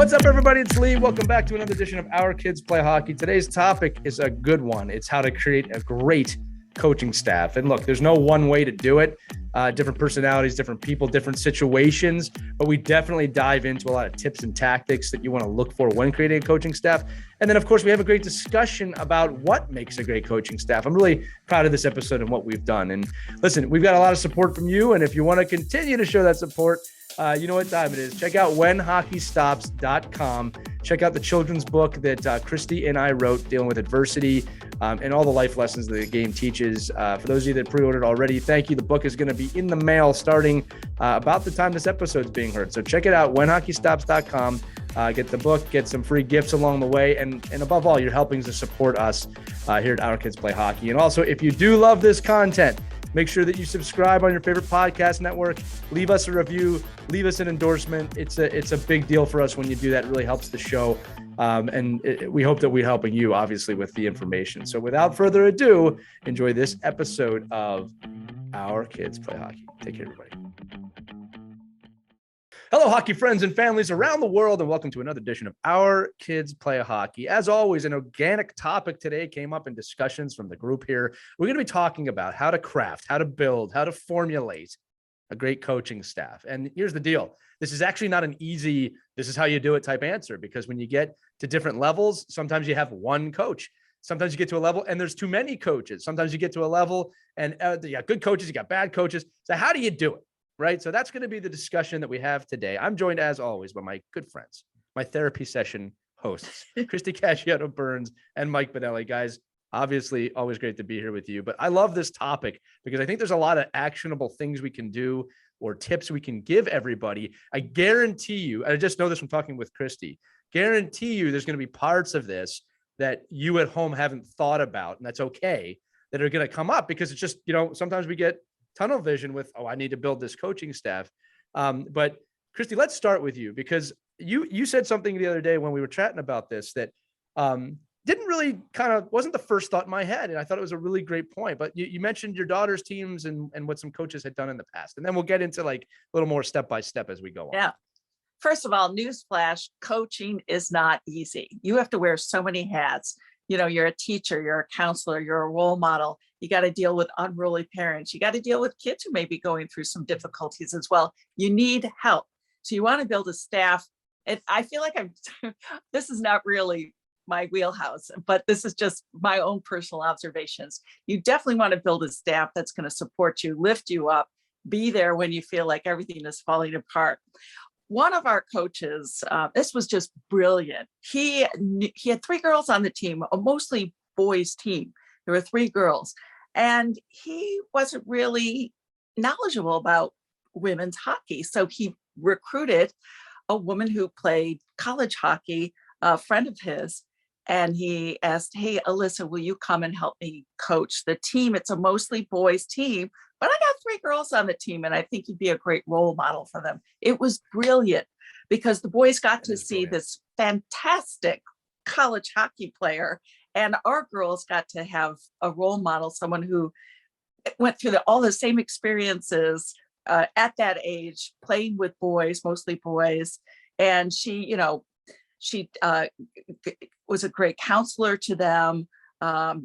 What's up, everybody? It's Lee. Welcome back to another edition of Our Kids Play Hockey. Today's topic is a good one. It's how to create a great coaching staff. And look, there's no one way to do it. Different personalities, different people, different situations, but we definitely dive into a lot of tips and tactics that you want to look for when creating a coaching staff. And then, of course, we have a great discussion about what makes a great coaching staff. I'm really proud of this episode and what we've done. And listen, we've got a lot of support from you. And if you want to continue to show that support, you know what time it is. Check out whenhockeystops.com. Check out the children's book that Christie and I wrote dealing with adversity and all the life lessons that the game teaches. For those of you that pre-ordered already, thank you. The book is going to be in the mail starting about the time this episode is being heard. So check it out, whenhockeystops.com. Get the book, get some free gifts along the way. And above all, you're helping to support us here at Our Kids Play Hockey. And also, if you do love this content, make sure that you subscribe on your favorite podcast network. Leave us a review. Leave us an endorsement. It's a big deal for us when you do that. It really helps the show. We hope that we're helping you, obviously, with the information. So without further ado, enjoy this episode of Our Kids Play Hockey. Take care, everybody. Hello, hockey friends and families around the world, and welcome to another edition of Our Kids Play Hockey. As always, an organic topic today came up in discussions from the group here. We're going to be talking about how to craft, how to build, how to formulate a great coaching staff. And here's the deal. This is actually not an easy, this is how you do it type answer, because when you get to different levels, sometimes you have one coach. Sometimes you get to a level and there's too many coaches. Sometimes you get to a level and you got good coaches, you got bad coaches. So how do you do it? Right. So that's going to be the discussion that we have today. I'm joined, as always, by my good friends, my therapy session hosts, Christy Casciato Burns and Mike Benelli. Guys, obviously, always great to be here with you. But I love this topic because I think there's a lot of actionable things we can do or tips we can give everybody. I guarantee you, I just know this from talking with Christy, guarantee you there's going to be parts of this that you at home haven't thought about, and that's okay, that are going to come up because it's just, sometimes we get tunnel vision with, I need to build this coaching staff. But Christy, let's start with you, because you said something the other day when we were chatting about this that didn't really wasn't the first thought in my head. And I thought it was a really great point, but you mentioned your daughter's teams and what some coaches had done in the past. And then we'll get into like a little more step-by-step as we go on. Yeah. First of all, newsflash, coaching is not easy. You have to wear so many hats. You're a teacher, you're a counselor, you're a role model. You got to deal with unruly parents. You got to deal with kids who may be going through some difficulties as well. You need help. So you want to build a staff. And I feel like this is not really my wheelhouse, but this is just my own personal observations. You definitely want to build a staff that's going to support you, lift you up, be there when you feel like everything is falling apart. One of our coaches, this was just brilliant. He had three girls on the team, a mostly boys team. There were three girls, and he wasn't really knowledgeable about women's hockey. So he recruited a woman who played college hockey, a friend of his, and he asked, "Hey, Alyssa, will you come and help me coach the team? It's a mostly boys team, but I got three girls on the team, and I think you'd be a great role model for them." It was brilliant because the boys got to see this fantastic college hockey player, and our girls got to have a role model, someone who went through all the same experiences at that age, playing with boys, mostly boys. And she was a great counselor to them,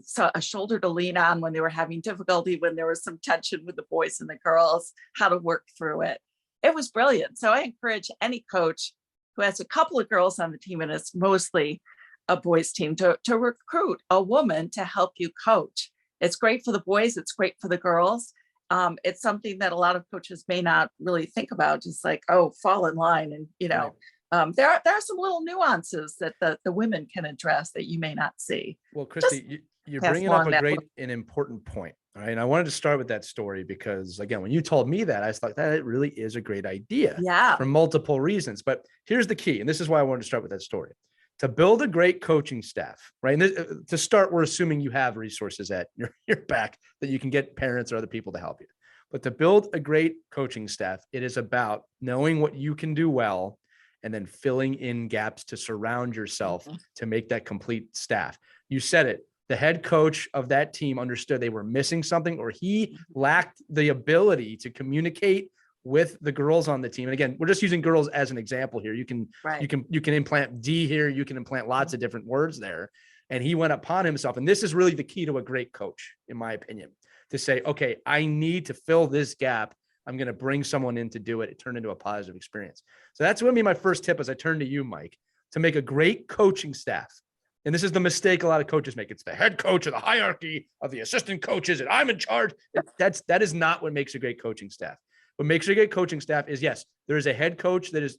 so a shoulder to lean on when they were having difficulty, when there was some tension with the boys and the girls, how to work through it. It was brilliant. So I encourage any coach who has a couple of girls on the team, and it's mostly a boys team, to recruit a woman to help you coach. It's great for the boys. It's great for the girls. It's something that a lot of coaches may not really think about, just like, fall in line. And, there are some little nuances that the women can address that you may not see. Well, Christy, you're bringing up a great and important point. All right. And I wanted to start with that story because, again, when you told me that, I thought that it really is a great idea. Yeah. For multiple reasons. But here's the key. And this is why I wanted to start with that story. To build a great coaching staff, right? And to start, we're assuming you have resources at your back that you can get parents or other people to help you. But to build a great coaching staff, it is about knowing what you can do well and then filling in gaps to surround yourself to make that complete staff. You said it. The head coach of that team understood they were missing something, or he lacked the ability to communicate with the girls on the team. And again, we're just using girls as an example here. You can implant D here. You can implant lots of different words there. And he went upon himself. And this is really the key to a great coach, in my opinion, to say, okay, I need to fill this gap. I'm going to bring someone in to do it. It turned into a positive experience. So that's going to be my first tip as I turn to you, Mike, to make a great coaching staff. And this is the mistake a lot of coaches make. It's the head coach or the hierarchy of the assistant coaches, and I'm in charge. That is not what makes a great coaching staff. What makes a great coaching staff is, yes, there is a head coach that is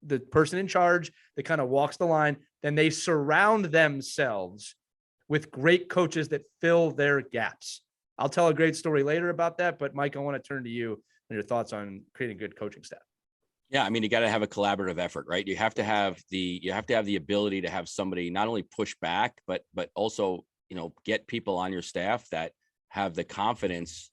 the person in charge that kind of walks the line. Then they surround themselves with great coaches that fill their gaps. I'll tell a great story later about that, but Mike, I want to turn to you and your thoughts on creating a good coaching staff. Yeah, I mean, you got to have a collaborative effort, right? You have to have the ability to have somebody not only push back, but also, get people on your staff that have the confidence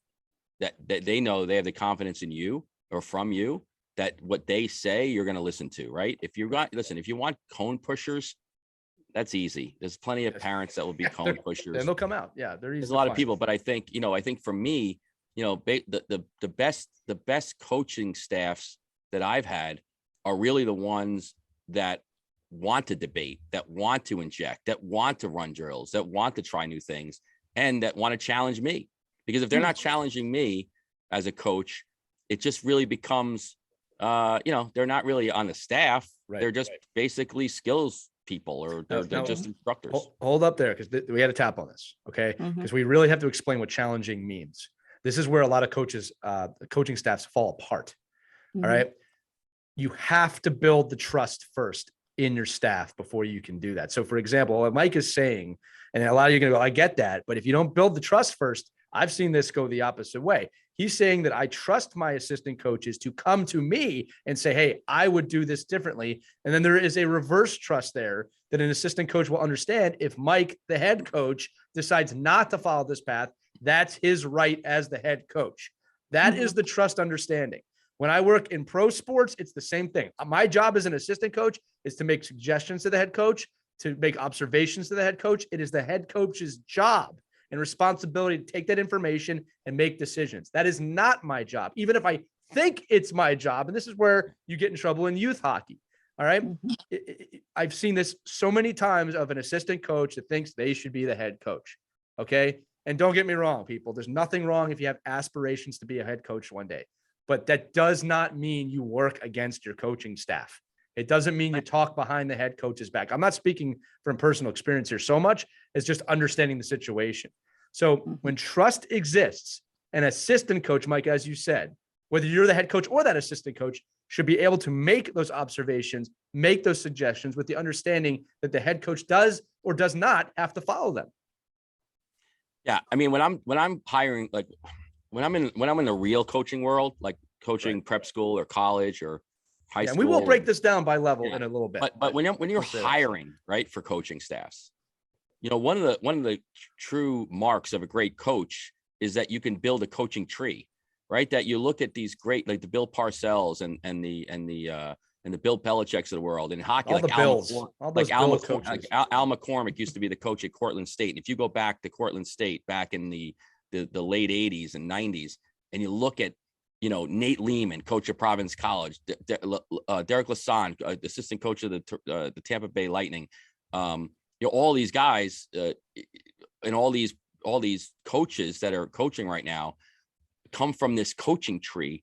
that they know they have the confidence in you or from you, that what they say you're going to listen to, right? If you want cone pushers, that's easy. There's plenty of parents that will be cone pushers, and they'll come out. Yeah, there's a lot of people, but I think for me, the best coaching staffs that I've had are really the ones that want to debate, that want to inject, that want to run drills, that want to try new things, and that want to challenge me. Because if they're not challenging me as a coach, it just really becomes, they're not really on the staff. Right, they're just basically skills people, or they're just instructors. Hold up there, because we had to tap on this, okay? Because we really have to explain what challenging means. This is where a lot of coaching staffs fall apart. All right. You have to build the trust first in your staff before you can do that. So for example, what Mike is saying, and a lot of you are going to go, I get that, but if you don't build the trust first, I've seen this go the opposite way. He's saying that I trust my assistant coaches to come to me and say, hey, I would do this differently. And then there is a reverse trust there that an assistant coach will understand. If Mike, the head coach, decides not to follow this path, that's his right as the head coach. That is the trust understanding. When I work in pro sports, it's the same thing. My job as an assistant coach is to make suggestions to the head coach, to make observations to the head coach. It is the head coach's job and responsibility to take that information and make decisions. That is not my job, even if I think it's my job. And this is where you get in trouble in youth hockey. All right. I've seen this so many times of an assistant coach that thinks they should be the head coach. Okay. And don't get me wrong, people, there's nothing wrong if you have aspirations to be a head coach one day, but that does not mean you work against your coaching staff. It doesn't mean you talk behind the head coach's back. I'm not speaking from personal experience here so much as just understanding the situation. So when trust exists, an assistant coach, Mike, as you said, whether you're the head coach or that assistant coach, should be able to make those observations, make those suggestions with the understanding that the head coach does or does not have to follow them. Yeah, I mean, when I'm hiring, like when I'm in the real coaching world, like coaching prep school or college or high school. And we will break this down by level in a little bit. But when you're hiring, right, for coaching staffs, one of the true marks of a great coach is that you can build a coaching tree, right? That you look at these great, like the Bill Parcells and the Bill Belichick's of the world in hockey, all like the Bills, Al McCormick used to be the coach at Cortland State. And if you go back to Cortland State back in the late 80s and 90s, and you look at, Nate Lehman, coach of Providence College, Derek Lassonde, assistant coach of the Tampa Bay Lightning, all these guys and all these coaches that are coaching right now come from this coaching tree.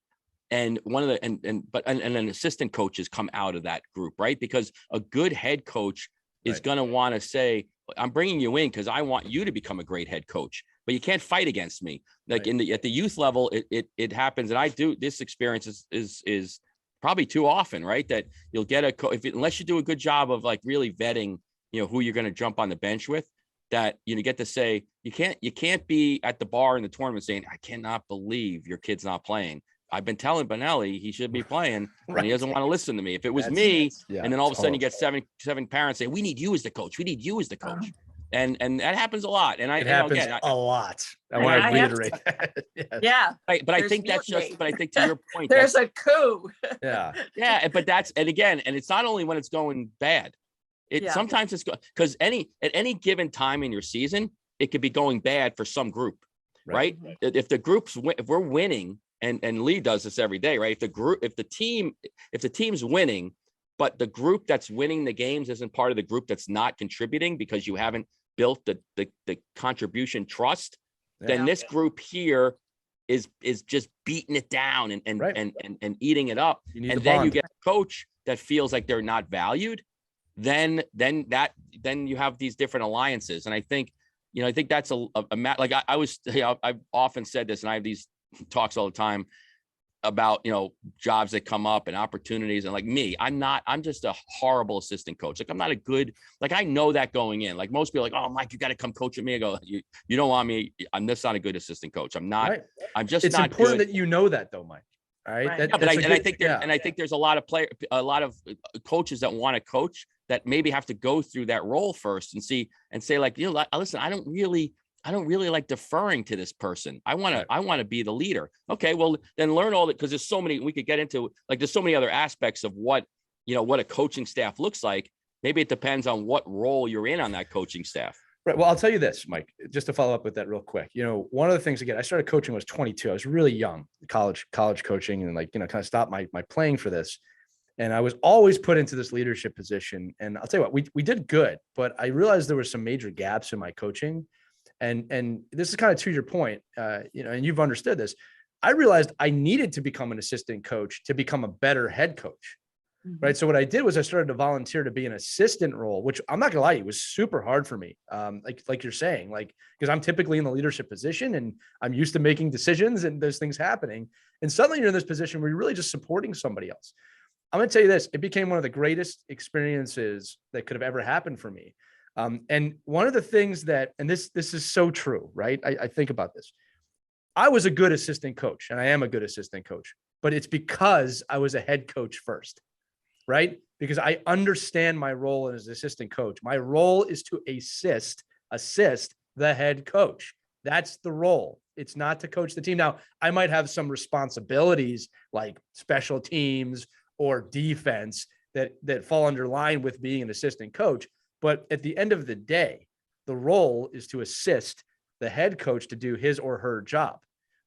And one of the and then assistant coaches come out of that group, right? Because a good head coach is going to want to say, I'm bringing you in because I want you to become a great head coach, but you can't fight against me. Like at the youth level, it happens. And I do this experience is probably too often, right? That you'll get unless you do a good job of like really vetting, who you're going to jump on the bench with, that you get to say, you can't be at the bar in the tournament saying, I cannot believe your kid's not playing. I've been telling Benelli he should be playing, and he doesn't want to listen to me. If it was me, and then all of a sudden you get seven parents say, we need you as the coach. We need you as the coach. And that happens a lot. And it happens a lot. I want to reiterate that. Yeah. Right, but I think that's but I think to your point, there's a coup. Yeah. Yeah. But and it's not only when it's going bad. Sometimes it's because at any given time in your season, it could be going bad for some group, right? If the if we're winning, and Lee does this every day, right? If the team's winning, but the group that's winning the games isn't part of the group that's not contributing because you haven't built the contribution trust, then this group here is just beating it down and eating it up. And then you get a coach that feels like they're not valued. Then you have these different alliances. And I think that's like I've often said this, and I have these talks all the time about, jobs that come up and opportunities. And like me, I'm just a horrible assistant coach. Like I'm not a good, like I know that going in. Like most people are like, oh, Mike, you got to come coach with me. I go, you don't want me. I'm just not a good assistant coach. I'm not, right. I'm just it's not important good. that you know that though, Mike. All right. Yeah, but I think there's a lot of coaches that want to coach that maybe have to go through that role first and say like, listen, I don't really like deferring to this person. I want to be the leader. Okay, well then learn all that, because there's so many we could get into. Like there's so many other aspects of what a coaching staff looks like. Maybe it depends on what role you're in on that coaching staff. Right. Well, I'll tell you this, Mike, just to follow up with that real quick. One of the things, again, I started coaching when I was 22. I was really young, college coaching, and kind of stopped my playing for this. And I was always put into this leadership position. And I'll tell you what, we did good, but I realized there were some major gaps in my coaching. And this is kind of to your point, and you've understood this. I realized I needed to become an assistant coach to become a better head coach. Mm-hmm. Right. So what I did was I started to volunteer to be an assistant role, which I'm not gonna lie, it was super hard for me. Like you're saying, because I'm typically in the leadership position and I'm used to making decisions and there's things happening. And suddenly you're in this position where you're really just supporting somebody else. I'm going to tell you this, it became one of the greatest experiences that could have ever happened for me. And one of the things that, and this is so true, right? I think about this. I was a good assistant coach and I am a good assistant coach, but it's because I was a head coach first, right? Because I understand my role as an assistant coach. My role is to assist the head coach. That's the role. It's not to coach the team. Now, I might have some responsibilities like special teams or defense that fall under line with being an assistant coach. But at the end of the day, the role is to assist the head coach to do his or her job,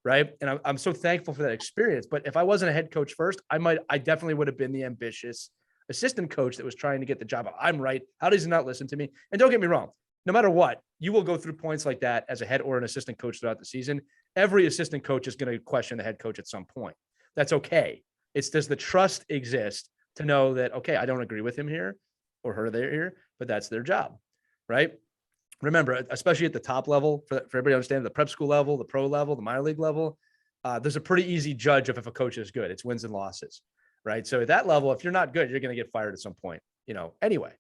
right? And I'm so thankful for that experience. But if I wasn't a head coach first, I definitely would have been the ambitious assistant coach that was trying to get the job. I'm right. How does he not listen to me? And don't get me wrong, no matter what, you will go through points like that as a head or an assistant coach throughout the season. Every assistant coach is going to question the head coach at some point. That's okay. It's, does the trust exist to know that, okay, I don't agree with him here or her there here, but that's their job, right? Remember, especially at the top level, for everybody to understand, the prep school level, the pro level, the minor league level, there's a pretty easy judge of if a coach is good. It's wins and losses, right? So at that level, if you're not good, you're going to get fired at some point, anyway.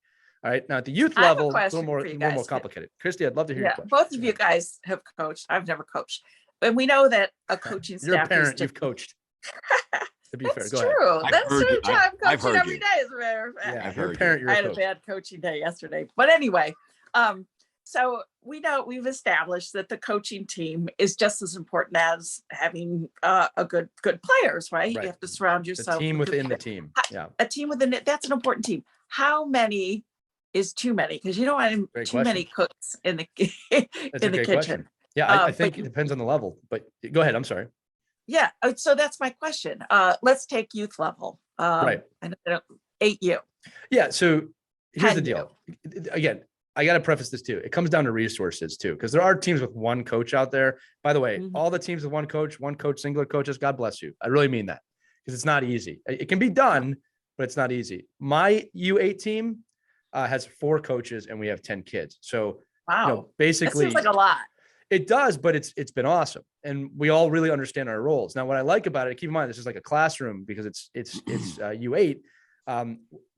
All right. Now at the youth level, a little more complicated. Christy, I'd love to hear your question. Both of you guys have coached. I've never coached. And we know that a coaching staff. You're a parent, you've coached. To be fair, go true. ahead. That's true. I'm coaching every day, as a matter of fact. Yeah, I've heard parent, I had a bad coaching day yesterday. But anyway, so we know we've established that the coaching team is just as important as having a good players, right? You have to surround yourself. A team within the team. Yeah. A team within it. That's an important team. How many is too many? Because you don't want too many cooks in the kitchen. Question. Yeah, I think it depends on the level. But go ahead. I'm sorry. Yeah. So that's my question. Let's take youth level. Right. 8U. Yeah. So here's the deal. Again, I got to preface this too. It comes down to resources too, because there are teams with one coach out there. By the way, all the teams with one coach, singular coaches, God bless you. I really mean that, because it's not easy. It can be done, but it's not easy. My U8 team has 4 coaches and we have 10 kids. So wow, basically that seems like a lot. It does, but it's been awesome. And we all really understand our roles. Now, what I like about it, keep in mind, this is like a classroom because it's U8.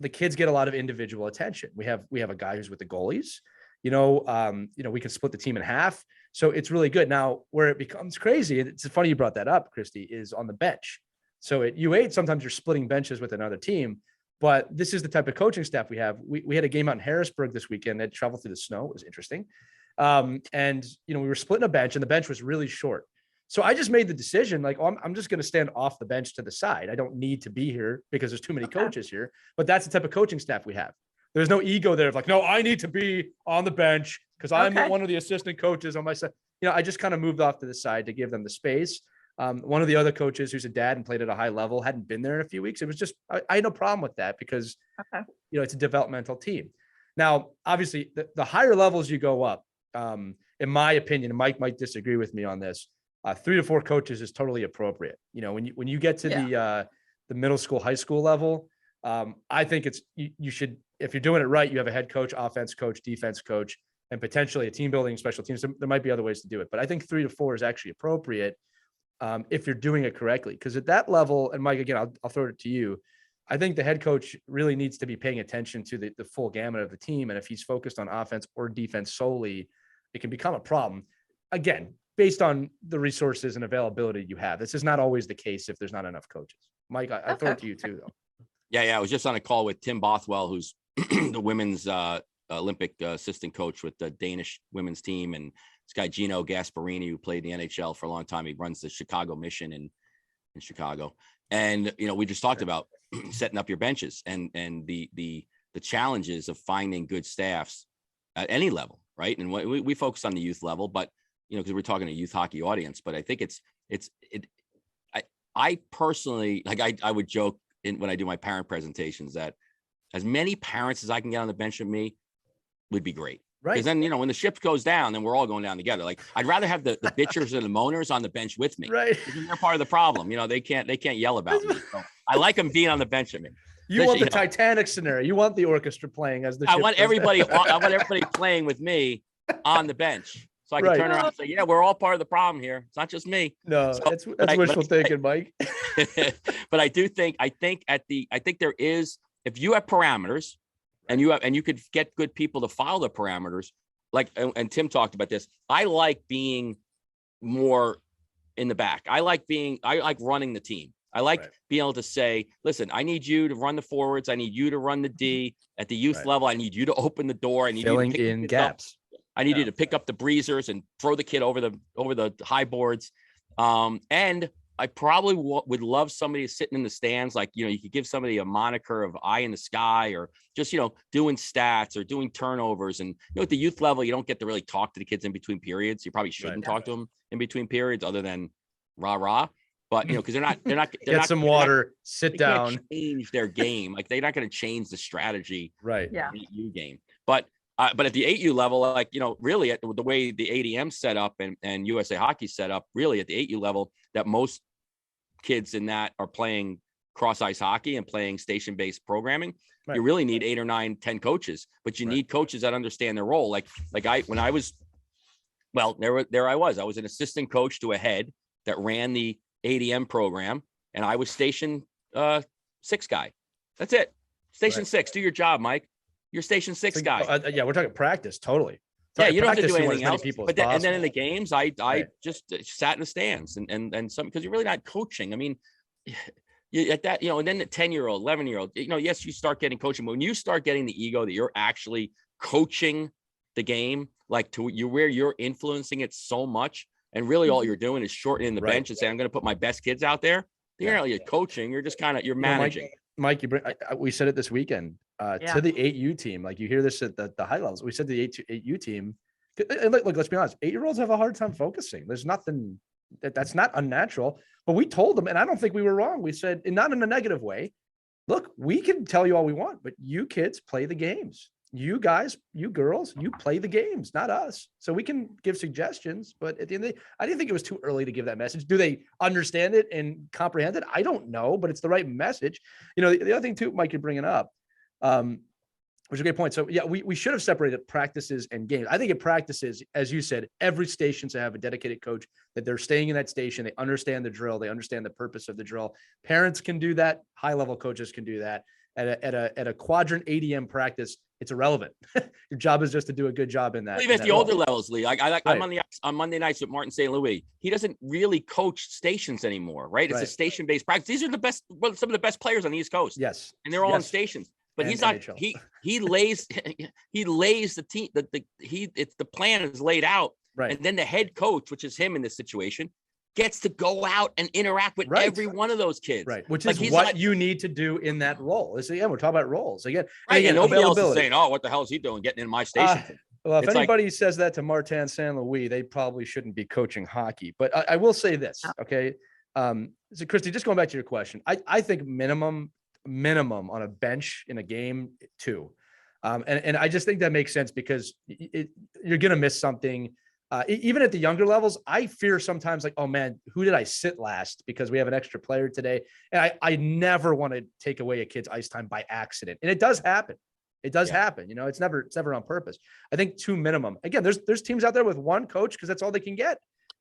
The kids get a lot of individual attention. We have a guy who's with the goalies, we can split the team in half. So it's really good. Now, where it becomes crazy, it's funny you brought that up, Christy, is on the bench. So at U8, sometimes you're splitting benches with another team, but this is the type of coaching staff we have. We had a game out in Harrisburg this weekend that traveled through the snow. It was interesting. And we were splitting a bench and the bench was really short. So I just made the decision, like, I'm just going to stand off the bench to the side. I don't need to be here because there's too many coaches here, but that's the type of coaching staff we have. There's no ego there of like, no, I need to be on the bench because I'm one of the assistant coaches on my side. I just kind of moved off to the side to give them the space. One of the other coaches who's a dad and played at a high level hadn't been there in a few weeks. It was just, I had no problem with that because, it's a developmental team. Now, obviously the higher levels you go up, in my opinion, and Mike might disagree with me on this, 3 to 4 coaches is totally appropriate. When you get to the middle school, high school level, I think you should, if you're doing it right, you have a head coach, offense coach, defense coach, and potentially a team building, special teams. There might be other ways to do it, but I think 3 to 4 is actually appropriate if you're doing it correctly. Because at that level, and Mike, again, I'll throw it to you. I think the head coach really needs to be paying attention to the full gamut of the team. And if he's focused on offense or defense solely, it can become a problem. Again, based on the resources and availability you have. This is not always the case if there's not enough coaches. Mike, I throw it to you too, though. Yeah. I was just on a call with Tim Bothwell, who's the women's Olympic assistant coach with the Danish women's team, and this guy Gino Gasparini, who played in the NHL for a long time. He runs the Chicago Mission in Chicago, and we just talked about setting up your benches and the challenges of finding good staffs at any level, right? And we focus on the youth level, but because we're talking a youth hockey audience, but I think I personally, like I would joke when I do my parent presentations that as many parents as I can get on the bench with me would be great. Right. Because then, when the ship goes down, then we're all going down together. Like I'd rather have the bitchers and the moaners on the bench with me. Right. They're part of the problem. They can't yell about me. So I like them being on the bench with me. You want the Titanic scenario. You want the orchestra playing as the ship I want everybody playing with me on the bench. So I can turn around and say, we're all part of the problem here. It's not just me. No, that's wishful thinking, Mike. But I think there is, if you have parameters and you could get good people to follow the parameters, like, and Tim talked about this. I like being more in the back. I like running the team. I like being able to say, listen, I need you to run the forwards. I need you to run the D at the youth level. I need you to open the door. I need filling you to in gaps. I need you to pick up the breezers and throw the kid over the high boards. And I probably would love somebody sitting in the stands. Like, you could give somebody a moniker of eye in the sky, or just, doing stats or doing turnovers. And, at the youth level, you don't get to really talk to the kids in between periods. You probably shouldn't talk to them in between periods other than rah. But, because they're not get some water, sit down, change their game. Like they're not going to change the strategy. Right. Yeah. You game. But at the 8U level, like, really at the way the ADM set up and USA Hockey set up, really at the 8U level, that most kids in that are playing cross ice hockey and playing station-based programming. Right. You really need 8 or 9, 10 coaches, but you need coaches that understand their role. When I was an assistant coach to a head that ran the ADM program, and I was station 6 guy. That's it. Station 6, do your job, Mike. You're station 6 guy. We're talking practice. Totally. You don't have to do anything else. But and then in the games, I just sat in the stands and some, because you're really not coaching. I mean, you at that, and then the 10-year-old, 11-year-old, yes, you start getting coaching. But when you start getting the ego that you're actually coaching the game, like where you're influencing it so much, and really all you're doing is shortening the bench and saying, I'm going to put my best kids out there. You're not really coaching. You're just you're managing. Mike, we said it this weekend to the 8U team. Like you hear this at the high levels. We said to the 8U team, and look, let's be honest. 8-year-olds have a hard time focusing. There's nothing that's not unnatural. But we told them, and I don't think we were wrong. We said, and not in a negative way, look, we can tell you all we want, but you kids play the games. You guys, you girls, you play the games, not us. So we can give suggestions, but at the end of the day, I didn't think it was too early to give that message. Do they understand it and comprehend it? I don't know, but it's the right message. The other thing too, Mike, you're bringing up, which is a great point. So yeah, we should have separated practices and games. I think in practices, as you said, every station should have a dedicated coach that they're staying in that station. They understand the drill. They understand the purpose of the drill. Parents can do that. High level coaches can do that. At a quadrant ADM practice, it's irrelevant. Your job is just to do a good job in that. Even at the older levels, Lee. I'm on Monday nights with Martin St. Louis. He doesn't really coach stations anymore, right? It's a station-based practice. These are some of the best players on the East Coast. Yes, and they're all on stations. But he's not. NHL. He lays the team. The plan is laid out, right? And then the head coach, which is him in this situation, gets to go out and interact with every one of those kids. Right. Which is what you need to do in that role. We're talking about roles again. Right. And nobody else is saying, oh, what the hell is he doing getting in my station? Well, if It's like- anybody says that to Martin San Luis, they probably shouldn't be coaching hockey. But I will say this, okay? So Christy, just going back to your question, I think minimum on a bench in a game 2. And I just think that makes sense because you're going to miss something. Even at the younger levels, I fear sometimes like, oh man, who did I sit last because we have an extra player today? And I never want to take away a kid's ice time by accident. And it does happen. It does happen. You know, it's never on purpose. I think 2 minimum. Again, there's teams out there with 1 coach because that's all they can get.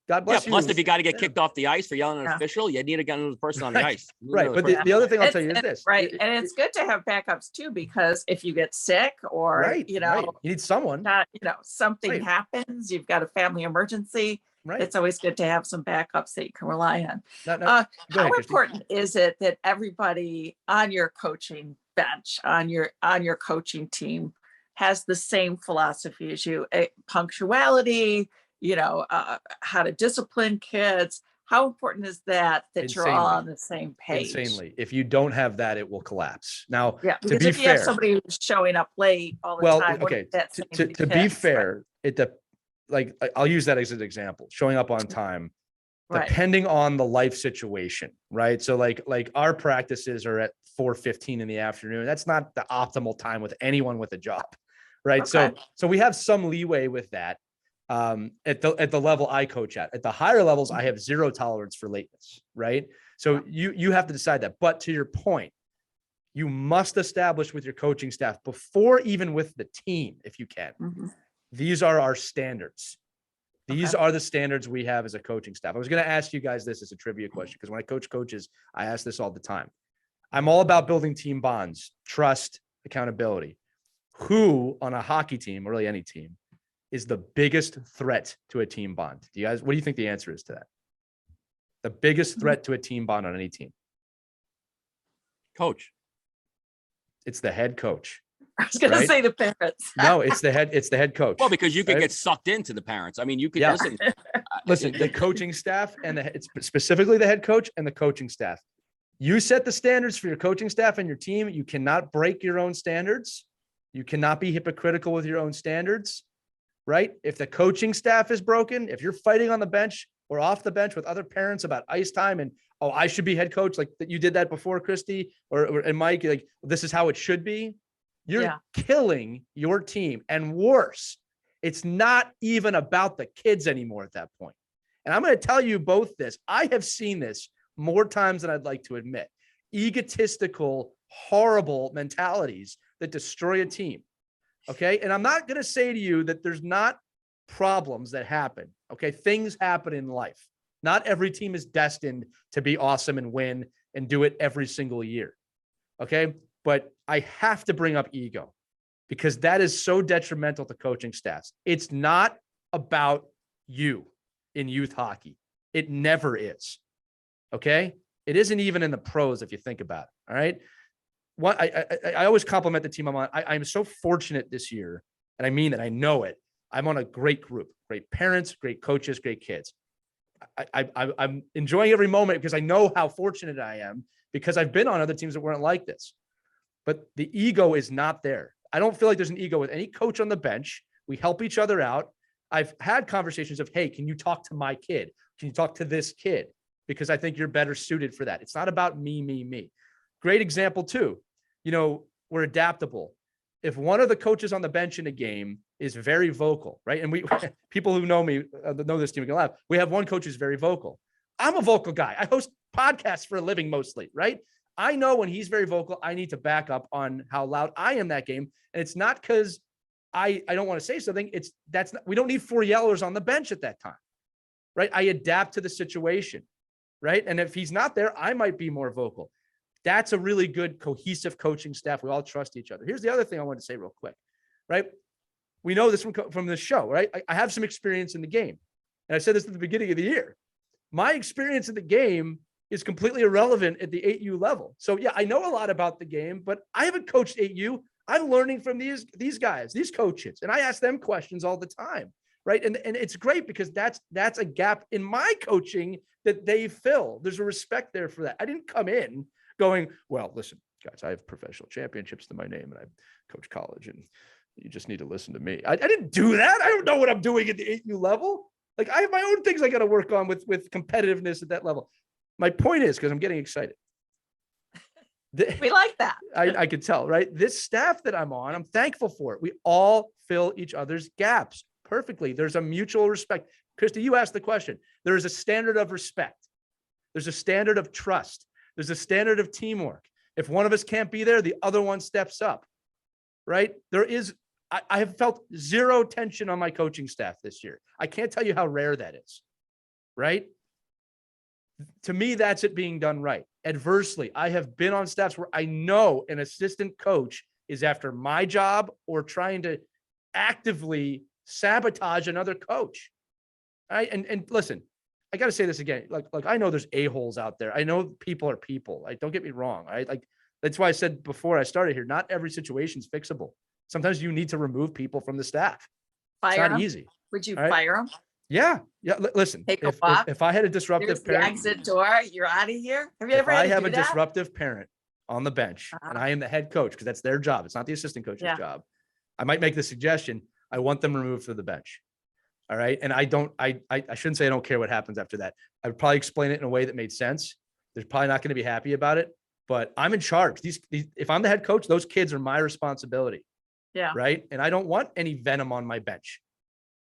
God bless you. Plus, if you got to get kicked off the ice for yelling at an official, you need to get another person on the ice. Right. But the other thing I'll tell you is this. Right. And it's good to have backups too, because if you get sick or, you need someone, something happens, you've got a family emergency. Right. It's always good to have some backups that you can rely on. How important is it that everybody on your coaching bench, on your coaching team, has the same philosophy as you? Punctuality, how to discipline kids. How important is that you're all on the same page? Insanely. If you don't have that, it will collapse. Now, to be fair, you have somebody who's showing up late all the time. Okay. To be fair, I'll use that as an example. Showing up on time, depending on the life situation, right? So like our practices are at 4:15 in the afternoon. That's not the optimal time with anyone with a job, right? Okay. So we have some leeway with that. At the level I coach at the higher levels, I have 0 tolerance for lateness, right? So you have to decide that. But to your point, you must establish with your coaching staff before even with the team, if you can, these are our standards. These are the standards we have as a coaching staff. I was going to ask you guys this as a trivia question, because when I coach coaches, I ask this all the time. I'm all about building team bonds, trust, accountability. Who on a hockey team, or really any team, is the biggest threat to a team bond? What do you think the answer is to that? The biggest threat to a team bond on any team? Coach. It's the head coach. I was going to say the parents. No, it's the head coach. Well, because you could get sucked into the parents. I mean, you could listen, the coaching staff and it's specifically the head coach and the coaching staff. You set the standards for your coaching staff and your team. You cannot break your own standards. You cannot be hypocritical with your own standards. Right? If the coaching staff is broken, if you're fighting on the bench or off the bench with other parents about ice time and, oh, I should be head coach, like that you did that before, Christy and Mike, like this is how it should be. You're killing your team. And worse, it's not even about the kids anymore at that point. And I'm going to tell you both this. I have seen this more times than I'd like to admit. Egotistical, horrible mentalities that destroy a team. Okay. And I'm not going to say to you that there's not problems that happen. Okay. Things happen in life. Not every team is destined to be awesome and win and do it every single year. Okay. But I have to bring up ego because that is so detrimental to coaching staffs. It's not about you in youth hockey. It never is. Okay. It isn't even in the pros if you think about it. All right. I always compliment the team I'm on. I'm so fortunate this year, and I mean that. I know it. I'm on a great group, great parents, great coaches, great kids. I'm enjoying every moment because I know how fortunate I am because I've been on other teams that weren't like this. But the ego is not there. I don't feel like there's an ego with any coach on the bench. We help each other out. I've had conversations of, hey, can you talk to my kid? Can you talk to this kid? Because I think you're better suited for that. It's not about me. Great example too. We're adaptable. If one of the coaches on the bench in a game is very vocal, right? And people who know me know this team can laugh. We have one coach who's very vocal. I'm a vocal guy. I host podcasts for a living mostly, right? I know when he's very vocal, I need to back up on how loud I am that game. And it's not because I don't want to say something. We don't need 4 yellers on the bench at that time, right? I adapt to the situation, right? And if he's not there, I might be more vocal. That's a really good cohesive coaching staff. We all trust each other. Here's the other thing I want to say real quick, right? We know this from the show, right? I have some experience in the game. And I said this at the beginning of the year. My experience in the game is completely irrelevant at the 8U level. So yeah, I know a lot about the game, but I haven't coached 8U. I'm learning from these guys, these coaches, and I ask them questions all the time, right? And it's great because that's a gap in my coaching that they fill. There's a respect there for that. I didn't come in going, well, listen, guys, I have professional championships to my name and I coach college and You just need to listen to me. I didn't do that. I don't know what I'm doing at the 8U level. Like, I have my own things I got to work on with competitiveness at that level. My point is, because I'm getting excited. We like that. I could tell, right? This staff that I'm on, I'm thankful for it. We all fill each other's gaps perfectly. There's a mutual respect. Christy, you asked the question. There is a standard of respect. There's a standard of trust. There's a standard of teamwork. If one of us can't be there, the other one steps up, right? I have felt zero tension on my coaching staff this year. I can't tell you how rare that is, right? To me, that's it being done right. Adversely, I have been on staffs where I know an assistant coach is after my job or trying to actively sabotage another coach. Right? And listen, I got to say this again. Like I know there's a-holes out there. I know people are people. Don't get me wrong. Right? Like, that's why I said before I started here, not every situation is fixable. Sometimes you need to remove people from the staff. It's not easy. Would you fire them? Yeah. Listen, if I had a disruptive parent, the exit door, you're out of here. Have you ever if had I have a that? disruptive parent on the bench and I am the head coach, because that's their job. It's not the assistant coach's job. I might make the suggestion. I want them removed from the bench. All right. And I shouldn't say I don't care what happens after that. I would probably explain it in a way that made sense. They're probably not going to be happy about it, but I'm in charge. These, if I'm the head coach, those kids are my responsibility. Yeah. Right. And I don't want any venom on my bench.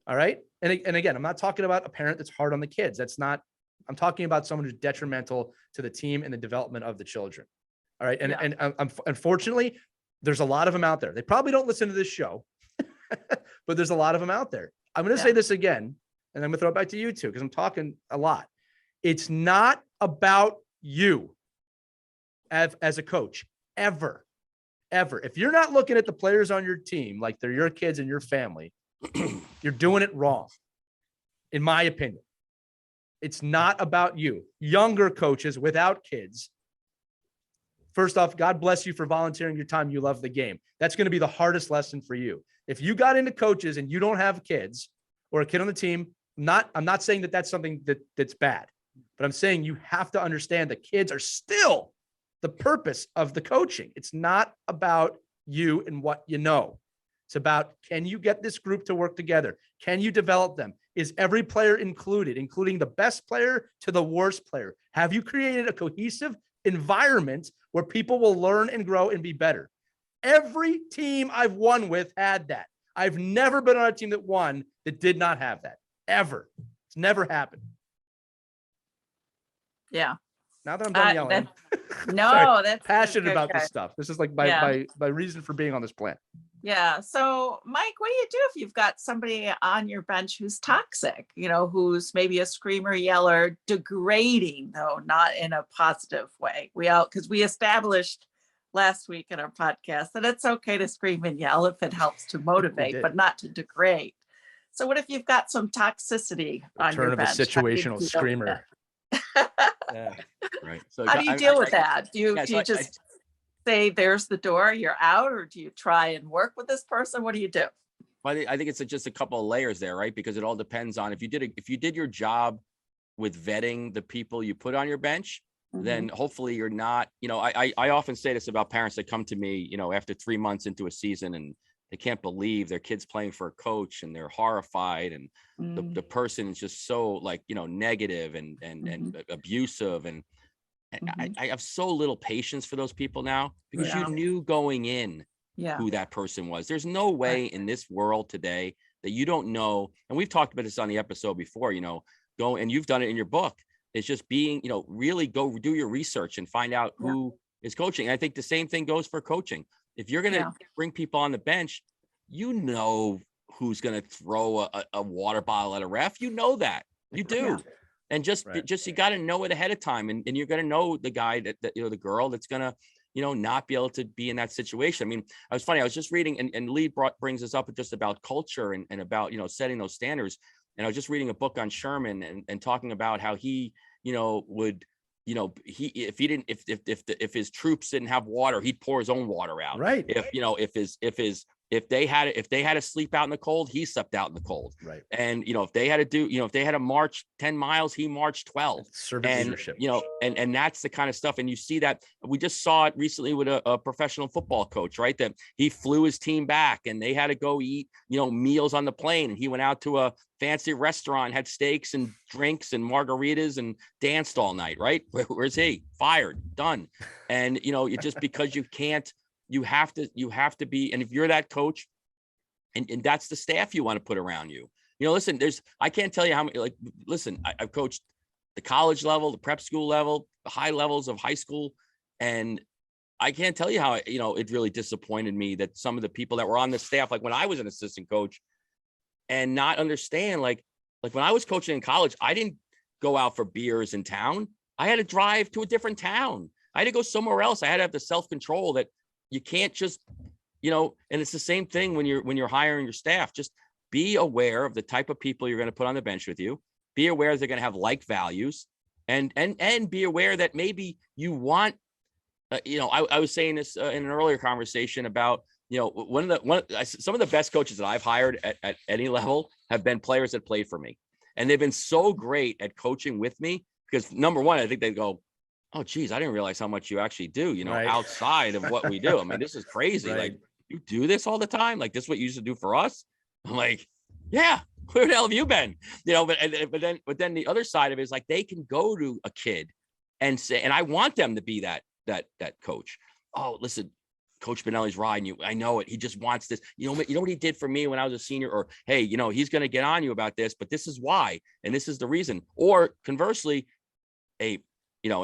All right. And again, I'm not talking about a parent that's hard on the kids. I'm talking about someone who's detrimental to the team and the development of the children. All right. And unfortunately, there's a lot of them out there. They probably don't listen to this show, but there's a lot of them out there. I'm going to say this again, and I'm going to throw it back to you too, because I'm talking a lot. It's not about you as a coach, ever. If you're not looking at the players on your team like they're your kids and your family, you're doing it wrong, in my opinion. It's not about you. Younger coaches without kids, first off, God bless you for volunteering your time. You love the game. That's going to be the hardest lesson for you. If you got into coaches and you don't have kids or a kid on the team, I'm not saying that that's something that's bad, but I'm saying you have to understand that kids are still the purpose of the coaching. It's not about you and what you know. It's about, can you get this group to work together? Can you develop them? Is every player included, including the best player to the worst player? Have you created a cohesive environment where people will learn and grow and be better? Every team I've won with had that. I've never been on a team that won that did not have that, ever. It's never happened. Yeah. Now that I'm done yelling. No, that's passionate about this stuff. This is like my reason for being on this planet. Yeah. So, Mike, what do you do if you've got somebody on your bench who's toxic, who's maybe a screamer, yeller, degrading, though, not in a positive way? Because we established last week in our podcast that it's okay to scream and yell if it helps to motivate, but not to degrade. So what if you've got some toxicity on your bench? Turn of a situational screamer. Yeah. Right. So how do you deal with that? Do you just say there's the door, you're out, or do you try and work with this person? What do you do? Well, I think it's just a couple of layers there, right? Because it all depends on if you did your job with vetting the people you put on your bench, then hopefully you're not, I often say this about parents that come to me, after 3 months into a season and they can't believe their kid's playing for a coach and they're horrified. And the person is just so negative and abusive. And I have so little patience for those people now, because you knew going in who that person was. There's no way in this world today that you don't know. And we've talked about this on the episode before, go, and you've done it in your book. It's just being, really go do your research and find out who is coaching. And I think the same thing goes for coaching. If you're going to bring people on the bench, who's going to throw a water bottle at a ref. You know that. You do. Yeah. And just you got to know it ahead of time. And you're going to know the guy that the girl that's going to, not be able to be in that situation. I mean, I was just reading, and Lee brings us up just about culture and about, setting those standards. And I was just reading a book on Sherman and talking about how he, would, if his troops didn't have water, he'd pour his own water out. Right. If his if they had to sleep out in the cold, he slept out in the cold. Right. And, if they had to march 10 miles, he marched 12. Servant leadership. And that's the kind of stuff. And you see that we just saw it recently with a professional football coach, right? That he flew his team back and they had to go eat, meals on the plane. And he went out to a fancy restaurant, had steaks and drinks and margaritas and danced all night, right? Where's he? Fired, done. And, just because you have to be, and if you're that coach and that's the staff you want to put around you, listen, I can't tell you how many, I've coached the college level, the prep school level, the high levels of high school. And I can't tell you how, it really disappointed me that some of the people that were on the staff, like when I was an assistant coach, and not understand, like when I was coaching in college, I didn't go out for beers in town. I had to drive to a different town. I had to go somewhere else. I had to have the self-control that you can't just, and it's the same thing when you're hiring your staff. Just be aware of the type of people you're going to put on the bench with you. Be aware they're going to have like values, and be aware that maybe you want, I was saying this in an earlier conversation about, some of the best coaches that I've hired at any level have been players that played for me. And they've been so great at coaching with me because, number one, I think they go, oh, geez, I didn't realize how much you actually do, right. outside of what we do. I mean, this is crazy. Right. Like, you do this all the time? Like, this is what you used to do for us? I'm like, yeah, where the hell have you been? But then the other side of it is like, they can go to a kid and say, and I want them to be that coach. Oh, listen, Coach Benelli's riding you. I know it. He just wants this. You know what he did for me when I was a senior? Or, hey, he's going to get on you about this, but this is why, and this is the reason. Or conversely, and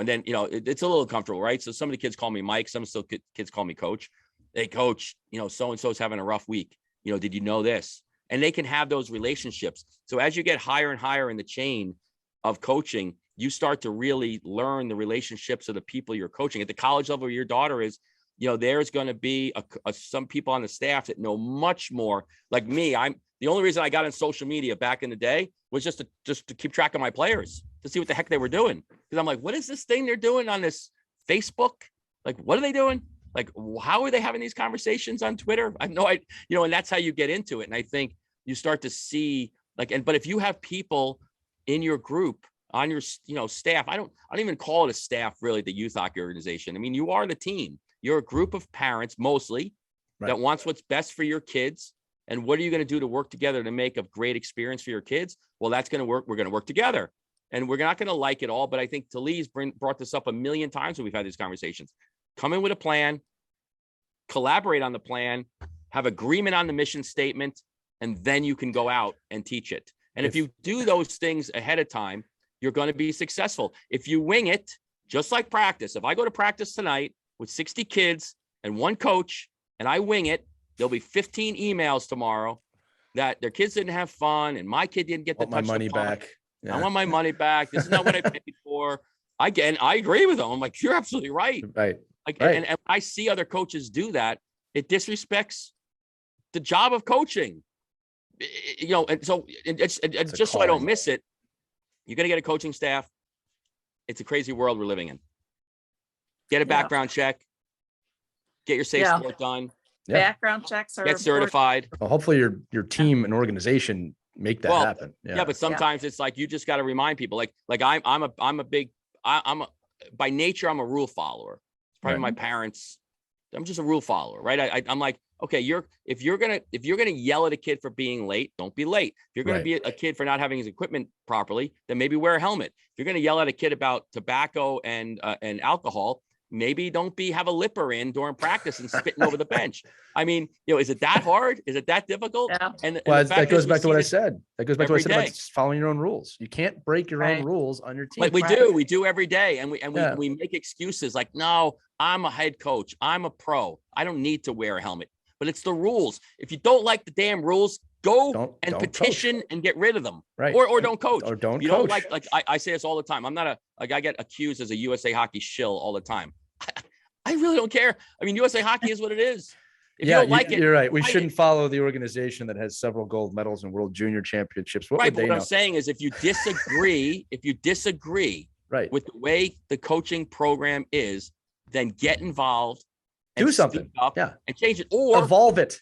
then, it's a little comfortable, right? So some of the kids call me Mike. Some still kids call me Coach. Hey, Coach, so-and-so's having a rough week. Did you know this? And they can have those relationships. So as you get higher and higher in the chain of coaching, you start to really learn the relationships of the people you're coaching. At the college level where your daughter is, there's going to be some people on the staff that know much more. Like me, the only reason I got on social media back in the day was just to keep track of my players, to see what the heck they were doing. Because I'm like, what is this thing they're doing on this Facebook? Like, what are they doing? Like, how are they having these conversations on Twitter? I know, and that's how you get into it. And I think you start to see but if you have people in your group, on your, staff, I don't even call it a staff, really, the youth hockey organization. I mean, you are the team. You're a group of parents mostly that wants what's best for your kids. And what are you going to do to work together to make a great experience for your kids? Well, that's going to work. We're going to work together, and we're not going to like it all. But I think Talise brought this up a million times when we've had these conversations. Come in with a plan, collaborate on the plan, have agreement on the mission statement, and then you can go out and teach it. And if you do those things ahead of time, you're going to be successful. If you wing it, just like practice, if I go to practice tonight with 60 kids and one coach and I wing it, there'll be 15 emails tomorrow that their kids didn't have fun and my kid didn't get the touch. My money back. Yeah. I want my money back. This is not what I paid for. I agree with them. I'm like, you're absolutely right. Right. And I see other coaches do that. It disrespects the job of coaching. And so it's just so I don't miss it. You're going to get a coaching staff. It's a crazy world we're living in. Get a background check. Get your safe sport done. Yeah. Background checks are get certified. Well, hopefully your team and organization make that happen. Yeah, but sometimes it's like you just got to remind people. Like I'm by nature I'm a rule follower. It's probably my parents. I'm just a rule follower, right? I'm like, okay, if you're gonna yell at a kid for being late, don't be late. If you're gonna be a kid for not having his equipment properly, then maybe wear a helmet. If you're gonna yell at a kid about tobacco and alcohol, maybe don't have a lipper in during practice and spitting over the bench. I mean, is it that hard? Is it that difficult? Yeah. And that goes back to what I said. That goes back to what I said about following your own rules. You can't break your own rules on your team. Like we do every day. And we make excuses like, no, I'm a head coach. I'm a pro. I don't need to wear a helmet. But it's the rules. If you don't like the damn rules, go and petition and get rid of them. Right. Or don't coach. Or don't you coach. Don't like I say this all the time. I'm not I get accused as a USA Hockey shill all the time. I really don't care. I mean, USA Hockey is what it is. If you don't like it, you're right. We shouldn't follow the organization that has several gold medals and world junior championships. What I'm saying is if you disagree, with the way the coaching program is, then get involved. Do something. And change it. Or evolve it.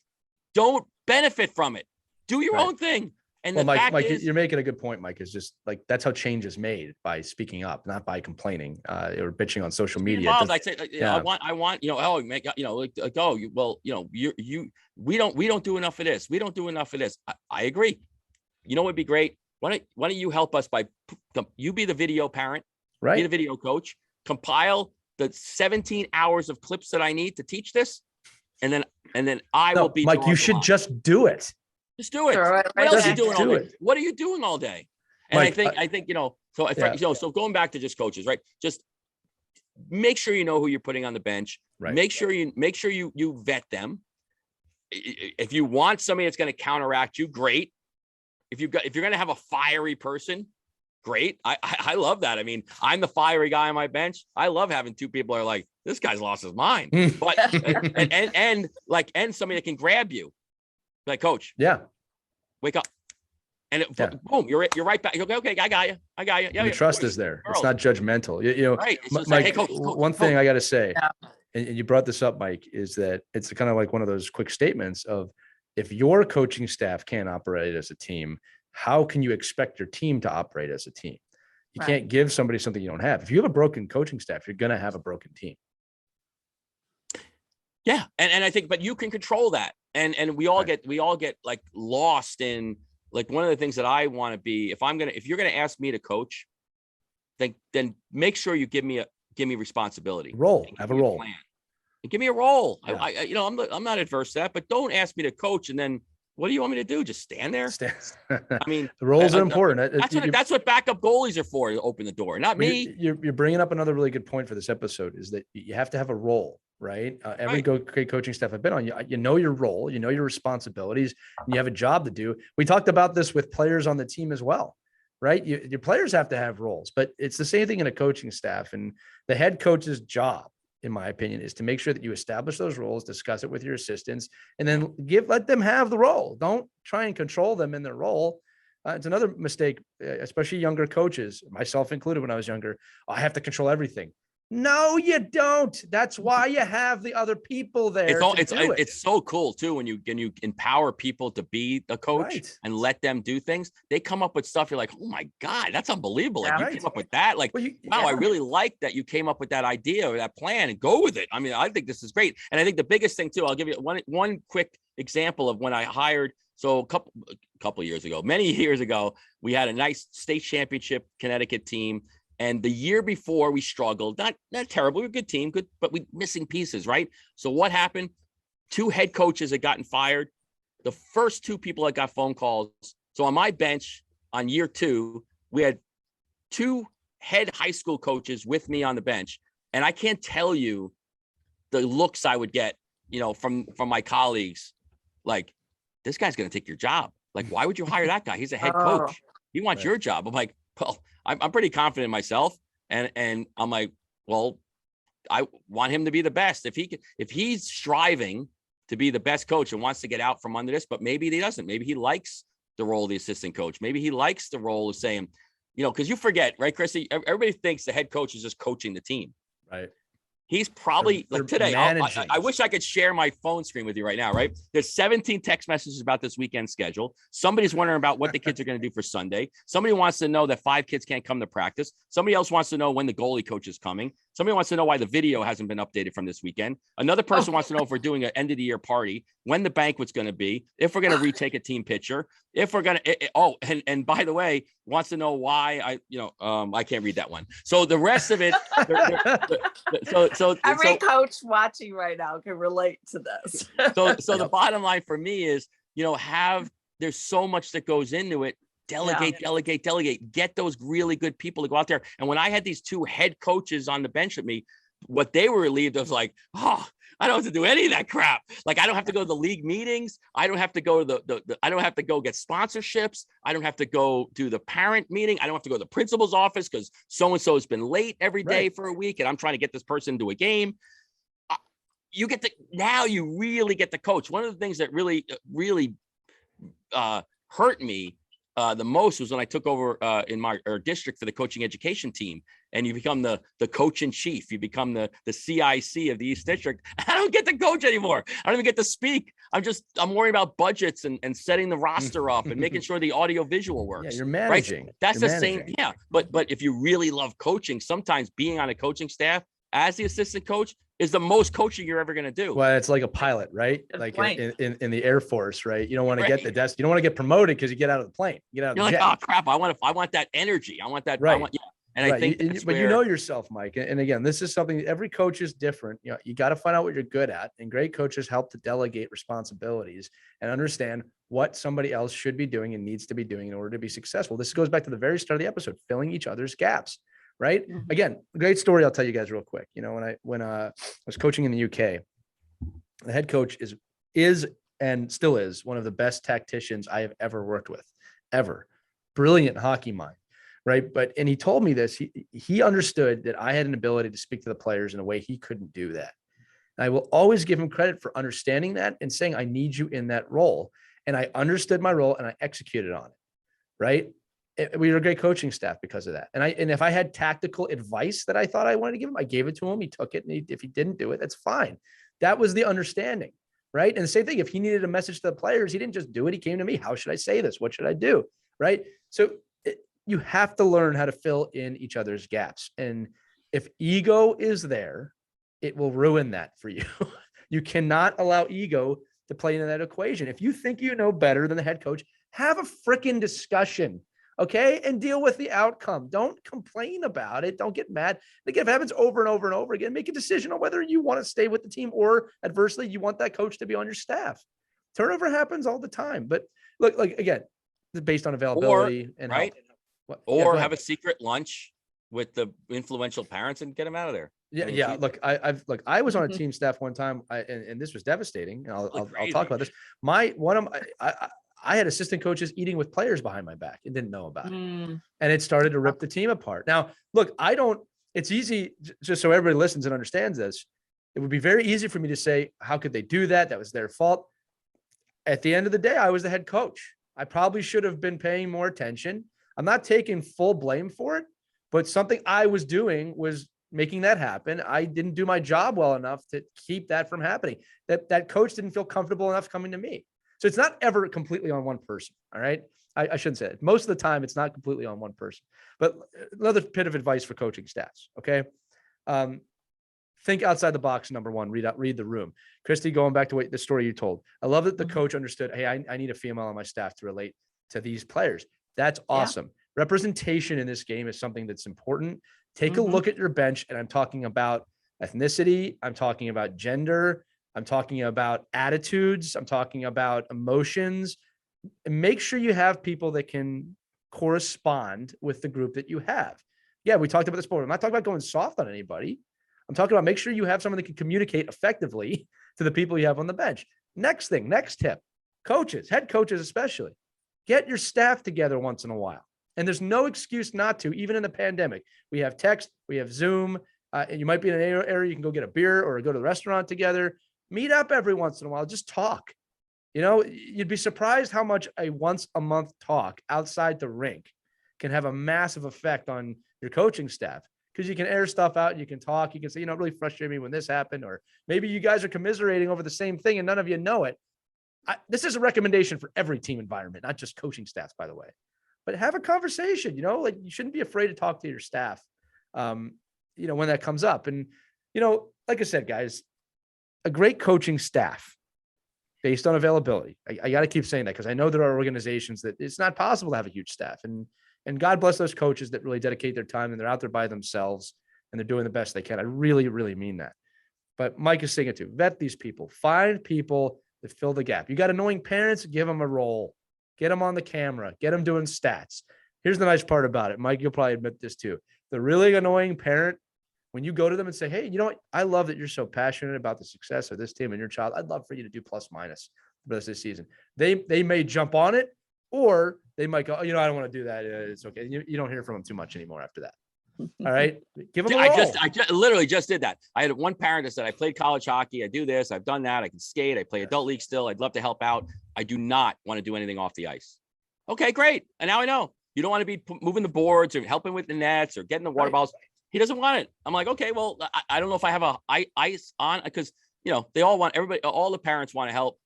don't benefit from it. Do your own thing. And well, the fact Mike, is, you're making a good point, Mike, is just like, that's how change is made, by speaking up, not by complaining or bitching on social media. I say, I want, oh, make, we don't do enough of this. We don't do enough of this. I agree. You know, what'd be great. Why don't you help us by, you be the video parent, right? Be the video coach, compile the 17 hours of clips that I need to teach this. And then I will be. Mike, you should just do it. Just do it. Right, what else are you back. doing all day? What are you doing all day? And Mike, I think, so going back to just coaches, right? Just make sure you know who you're putting on the bench. Right. Make sure you vet them. If you want somebody that's going to counteract you, great. If you're going to have a fiery person, great. I love that. I mean, I'm the fiery guy on my bench. I love having two people who are like, this guy's lost his mind. But and somebody that can grab you. Like, coach, wake up. And boom, you're right back. Okay, I got you. Yeah, the trust is there. It's not judgmental. You know, right. Mike, like, hey, coach, one thing I got to say, and you brought this up, Mike, is that it's kind of like one of those quick statements of, if your coaching staff can't operate as a team, how can you expect your team to operate as a team? You can't give somebody something you don't have. If you have a broken coaching staff, you're going to have a broken team. Yeah. And I think, but you can control that. And we all get like lost in, like, one of the things that I want to be, if you're going to ask me to coach, then make sure you give me responsibility. Have a role. Plan. And give me a role. Yeah. I'm not adverse to that, but don't ask me to coach. And then what do you want me to do? Just stand there? I mean, the roles are important. That's what backup goalies are for, to open the door, not me. You're bringing up another really good point for this episode, is that you have to have a role, right? Every great coaching staff I've been on, you know your role, you know your responsibilities, and you have a job to do. We talked about this with players on the team as well, right? Your players have to have roles, but it's the same thing in a coaching staff. And the head coach's job, in my opinion, is to make sure that you establish those roles, discuss it with your assistants, and then let them have the role. Don't try and control them in their role. It's another mistake, especially younger coaches, myself included when I was younger. I have to control everything. No, you don't. That's why you have the other people there. It's so cool too when you empower people to be a coach and let them do things. They come up with stuff. You're like, oh my God, that's unbeliable. Like, you came up with that. Like, wow, I really like that you came up with that idea or that plan and go with it. I mean, I think this is great. And I think the biggest thing too, I'll give you one quick example of when I hired. So a couple of years ago, many years ago, we had a nice state championship Connecticut team. And the year before, we struggled, not terrible. We were a good team, but we missing pieces, right? So what happened? 2 head coaches had gotten fired. The first 2 people that got phone calls. So on my bench on year 2, we had 2 head high school coaches with me on the bench. And I can't tell you the looks I would get, from my colleagues. Like, this guy's going to take your job. Like, why would you hire that guy? He's a head coach. He wants your job. I'm like, well, I'm pretty confident in myself. And I'm like, well, I want him to be the best. If he's striving to be the best coach and wants to get out from under this, but maybe he doesn't. Maybe he likes the role of the assistant coach. Maybe he likes the role of saying, because you forget, right, Christie? Everybody thinks the head coach is just coaching the team. Right. He's probably like today. I wish I could share my phone screen with you right now, right? There's 17 text messages about this weekend schedule. Somebody's wondering about what the kids are going to do for Sunday. Somebody wants to know that 5 kids can't come to practice. Somebody else wants to know when the goalie coach is coming. Somebody wants to know why the video hasn't been updated from this weekend. Another person wants to know if we're doing an end of the year party, when the banquet's going to be, if we're going to retake a team picture, if we're going to, and by the way, wants to know why I can't read that one. So the rest of it, so every coach watching right now can relate to this. So the bottom line for me is, there's so much that goes into it. Delegate, get those really good people to go out there. And when I had these 2 head coaches on the bench with me, what they were relieved of, like, I don't have to do any of that crap. Like, I don't have to go to the league meetings. I don't have to go to I don't have to go get sponsorships. I don't have to go to the parent meeting. I don't have to go to the principal's office because so-and-so has been late every day for a week. And I'm trying to get this person to a game. You really get to coach. One of the things that really hurt me the most was when I took over in my district for the coaching education team, and you become the coach in chief. You become the CIC of the East District. I don't get to coach anymore. I don't even get to speak I'm worried about budgets and setting the roster up and making sure the audio visual works. Yeah, you're managing. Right? That's you're the managing. same. Yeah. But if you really love coaching, sometimes being on a coaching staff as the assistant coach is the most coaching you're ever going to do. Well, it's like a pilot, right? Good Like point. in the Air Force, right? You don't want to Right. get the desk. You don't want to get promoted because you get out of the plane. You get out of You're the like, jet. oh crap, I want that energy. I want that. Right. And I think but you know yourself, Mike. And again, this is something every coach is different. You know, you got to find out what you're good at. And great coaches help to delegate responsibilities and understand what somebody else should be doing and needs to be doing in order to be successful. This goes back to the very start of the episode, filling each other's gaps. Right. Mhm. Again, great story. I'll tell you guys real quick. You know, when I was coaching in the UK, the head coach is and still is one of the best tacticians I have ever worked with, ever. Brilliant hockey mind. Right. And he told me this, he understood that I had an ability to speak to the players in a way he couldn't do that. And I will always give him credit for understanding that and saying, I need you in that role. And I understood my role and I executed on it. Right. We were a great coaching staff because of that. And if I had tactical advice that I thought I wanted to give him, I gave it to him. He took it. And if he didn't do it, that's fine. That was the understanding. Right. And the same thing, if he needed a message to the players, he didn't just do it. He came to me. How should I say this? What should I do? Right. So you have to learn how to fill in each other's gaps. And if ego is there, it will ruin that for you. You cannot allow ego to play into that equation. If you think you know better than the head coach, have a freaking discussion, okay? And deal with the outcome. Don't complain about it. Don't get mad. Again, if it happens over and over and over again, make a decision on whether you want to stay with the team or adversely, you want that coach to be on your staff. Turnover happens all the time. But look, like again, based on availability and right. Or have a secret lunch with the influential parents and get them out of there. Yeah. Look, I was on a team staff one time, and this was devastating. And I'll talk about this. I had assistant coaches eating with players behind my back and didn't know about it, and it started to rip the team apart. Now, look, it's easy just so everybody listens and understands this. It would be very easy for me to say, how could they do that? That was their fault. At the end of the day, I was the head coach. I probably should have been paying more attention. I'm not taking full blame for it, but something I was doing was making that happen. I didn't do my job well enough to keep that from happening. That coach didn't feel comfortable enough coming to me. So it's not ever completely on one person. All right. I shouldn't say it. Most of the time, it's not completely on one person. But another bit of advice for coaching staffs. Okay. Think outside the box. Number one, read the room. Christy, going back to the story you told. I love that the coach understood, hey, I need a female on my staff to relate to these players. That's awesome. Yeah. Representation in this game is something that's important. Take a look at your bench. And I'm talking about ethnicity. I'm talking about gender. I'm talking about attitudes. I'm talking about emotions. And make sure you have people that can correspond with the group that you have. Yeah, we talked about this before. I'm not talking about going soft on anybody. I'm talking about make sure you have someone that can communicate effectively to the people you have on the bench. Next tip, coaches, head coaches especially. Get your staff together once in a while. And there's no excuse not to, even in the pandemic. We have text, we have Zoom, and you might be in an area you can go get a beer or go to the restaurant together. Meet up every once in a while, just talk. You know, you'd be surprised how much a once a month talk outside the rink can have a massive effect on your coaching staff, because you can air stuff out and you can talk. You can say, it really frustrated me when this happened, or maybe you guys are commiserating over the same thing and none of you know it. This is a recommendation for every team environment, not just coaching staffs, by the way. But have a conversation. Like you shouldn't be afraid to talk to your staff. When that comes up. And like I said, guys, a great coaching staff based on availability. I got to keep saying that because I know there are organizations that it's not possible to have a huge staff. And God bless those coaches that really dedicate their time and they're out there by themselves and they're doing the best they can. I really, really mean that. But Mike is saying it too. Vet these people. Find people that fill the gap. You got annoying parents, give them a role. Get them on the camera. Get them doing stats. Here's the nice part about it. Mike, you'll probably admit this too. The really annoying parent, when you go to them and say, hey, you know what? I love that you're so passionate about the success of this team and your child. I'd love for you to do plus minus for this season. They may jump on it, or they might go, I don't want to do that. It's okay. You don't hear from them too much anymore after that. All right. Give them a role. I literally just did that. I had one parent that said, I played college hockey. I do this. I've done that. I can skate. I play adult league still. I'd love to help out. I do not want to do anything off the ice. Okay, great. And now I know you don't want to be moving the boards or helping with the nets or getting the water bottles. He doesn't want it. I'm like, okay, well, I don't know if I have a ice on, because, they all want, all the parents want to help.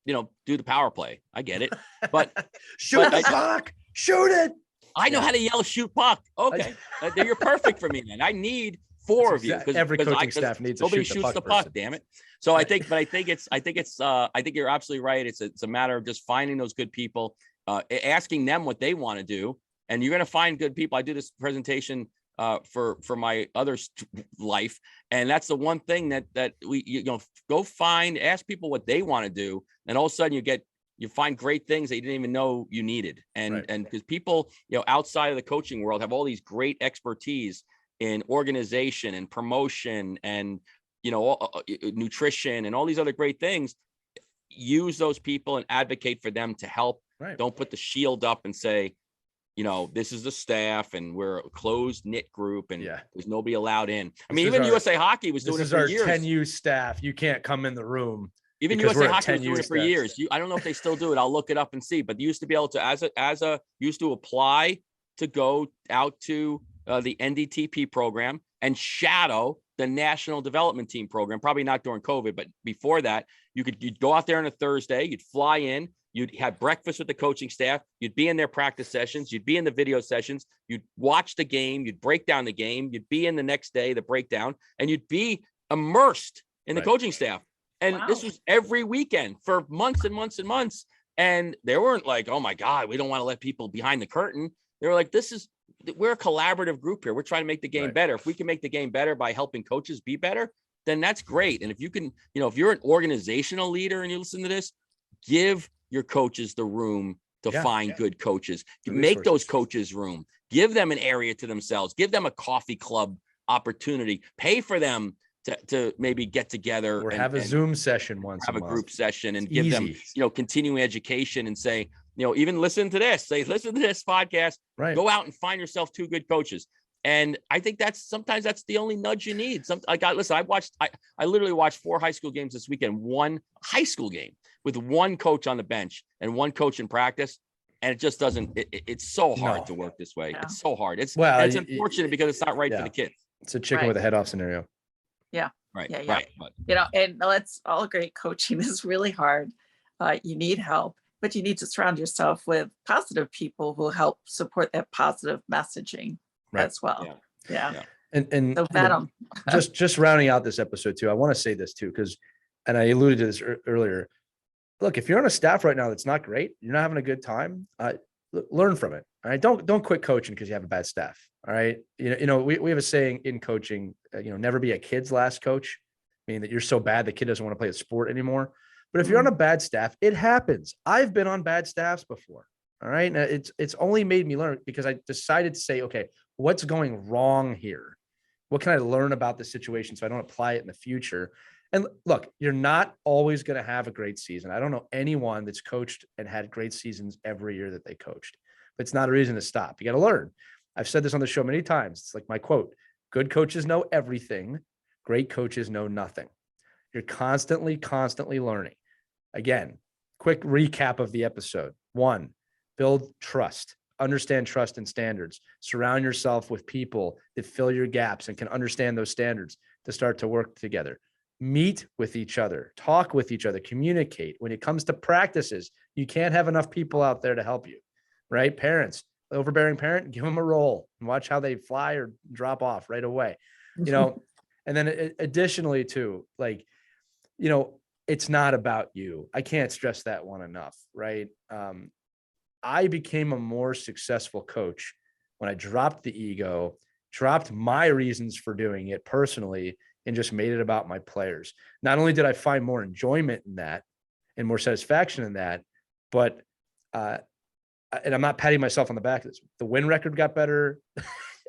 do the power play. I get it, but shoot the puck, shoot it. I know how to yell, shoot puck. Okay, you're perfect for me then. I need four of you because every coaching staff needs. Nobody shoots the puck. Damn it. So I think you're absolutely right. It's a matter of just finding those good people, asking them what they want to do, and you're going to find good people. I do this presentation for my other life, and that's the one thing that we go ask people what they want to do, and all of a sudden you find great things that you didn't even know you needed, and because people outside of the coaching world have all these great expertise in organization and promotion and nutrition and all these other great things. Use those people and advocate for them to help. Don't put the shield up and say, this is the staff and we're a closed knit group and there's nobody allowed in. I mean, even USA Hockey was doing it for years. This is our 10U staff. You can't come in the room. Even USA Hockey was doing it for years. I don't know if they still do it. I'll look it up and see. But you used to be able to, used to apply to go out to the NDTP program and shadow the National Development Team program. Probably not during COVID, but before that, you'd go out there on a Thursday. You'd fly in. You'd have breakfast with the coaching staff. You'd be in their practice sessions. You'd be in the video sessions. You'd watch the game. You'd break down the game. You'd be in the next day, the breakdown, and you'd be immersed in the coaching staff. And this was every weekend for months and months and months. And they weren't like, oh my God, we don't want to let people behind the curtain. They were like, we're a collaborative group here. We're trying to make the game better. If we can make the game better by helping coaches be better, then that's great. And if you can, if you're an organizational leader and you listen to this, give your coaches the room to find good coaches. Make those coaches room. Give them an area to themselves. Give them a coffee club opportunity. Pay for them to maybe get together or have a Zoom session once. Have a group session and give them, continuing education and say, even listen to this. Say, listen to this podcast. Go out and find yourself two good coaches. And I think sometimes that's the only nudge you need. I literally watched 4 high school games this weekend, 1 high school game with 1 coach on the bench and 1 coach in practice. And it just doesn't, it's so hard to work this way. Yeah. It's so hard. It's unfortunate because it's not right for the kids. It's a chicken with a head off scenario. Yeah. Right. Yeah. Right. And let's all agree, coaching is really hard. You need help, but you need to surround yourself with positive people who help support that positive messaging as well. Yeah. And just rounding out this episode too, I want to say this too, and I alluded to this earlier. Look, if you're on a staff right now that's not great, you're not having a good time, learn from it. All right. Don't quit coaching because you have a bad staff. All right. We have a saying in coaching, never be a kid's last coach, meaning that you're so bad the kid doesn't want to play a sport anymore. But if you're on a bad staff, it happens. I've been on bad staffs before. All right. And it's only made me learn because I decided to say, okay, what's going wrong here? What can I learn about the situation so I don't apply it in the future? And look, you're not always going to have a great season. I don't know anyone that's coached and had great seasons every year that they coached. But it's not a reason to stop. You got to learn. I've said this on the show many times. It's like my quote: good coaches know everything. Great coaches know nothing. You're constantly learning. Again, quick recap of the episode. 1, build trust. Understand trust and standards. Surround yourself with people that fill your gaps and can understand those standards to start to work together. Meet with each other. Talk with each other. Communicate. When it comes to practices, you can't have enough people out there to help you, right? Parents, overbearing parent, give them a role and watch how they fly or drop off right away. And then additionally too, it's not about you. I can't stress that one enough, right? I became a more successful coach when I dropped the ego, dropped my reasons for doing it personally, and just made it about my players. Not only did I find more enjoyment in that and more satisfaction in that, but, and I'm not patting myself on the back. The win record got better.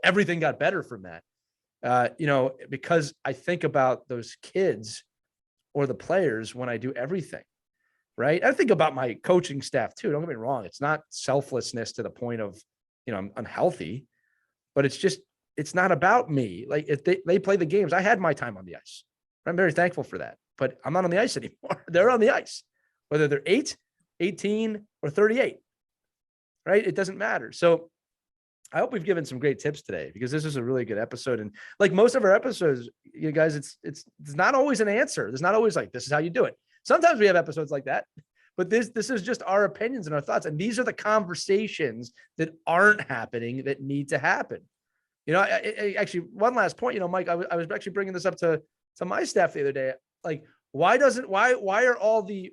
Everything got better from that. Because I think about those kids or the players when I do everything, right? I think about my coaching staff too. Don't get me wrong. It's not selflessness to the point of, I'm unhealthy, but it's not about me. Like if they play the games, I had my time on the ice. I'm very thankful for that, but I'm not on the ice anymore. They're on the ice, whether they're 8, 18, or 38, right? It doesn't matter. So I hope we've given some great tips today because this is a really good episode. And like most of our episodes, you guys, it's not always an answer. There's not always like, this is how you do it. Sometimes we have episodes like that, but this is just our opinions and our thoughts. And these are the conversations that aren't happening that need to happen. Actually, one last point, Mike, I was actually bringing this up to my staff the other day. Like, why are all the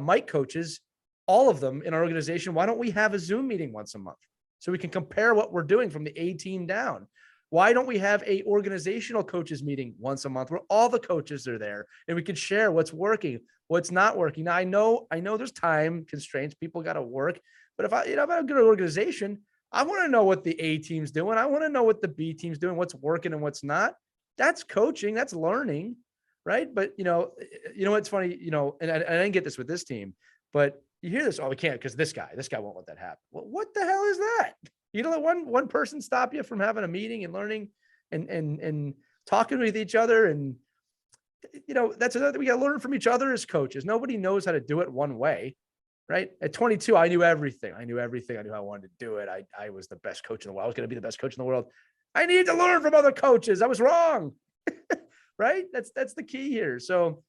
Mike coaches, all of them in our organization, why don't we have a Zoom meeting once a month so we can compare what we're doing from the A team down? Why don't we have a organizational coaches meeting once a month where all the coaches are there and we can share what's working, what's not working? Now, I know there's time constraints. People got to work, but if I'm a good organization, I want to know what the A team's doing. I want to know what the B team's doing, what's working and what's not. That's coaching. That's learning, right? But what's funny, and I didn't get this with this team, but you hear this, we can't because this guy won't let that happen. Well, what the hell is that? You don't let one person stop you from having a meeting and learning and talking with each other. And, that's another, we got to learn from each other as coaches. Nobody knows how to do it one way, right? At 22, I knew everything. I knew how I wanted to do it. I was the best coach in the world. I was going to be the best coach in the world. I needed to learn from other coaches. I was wrong, right? That's the key here. So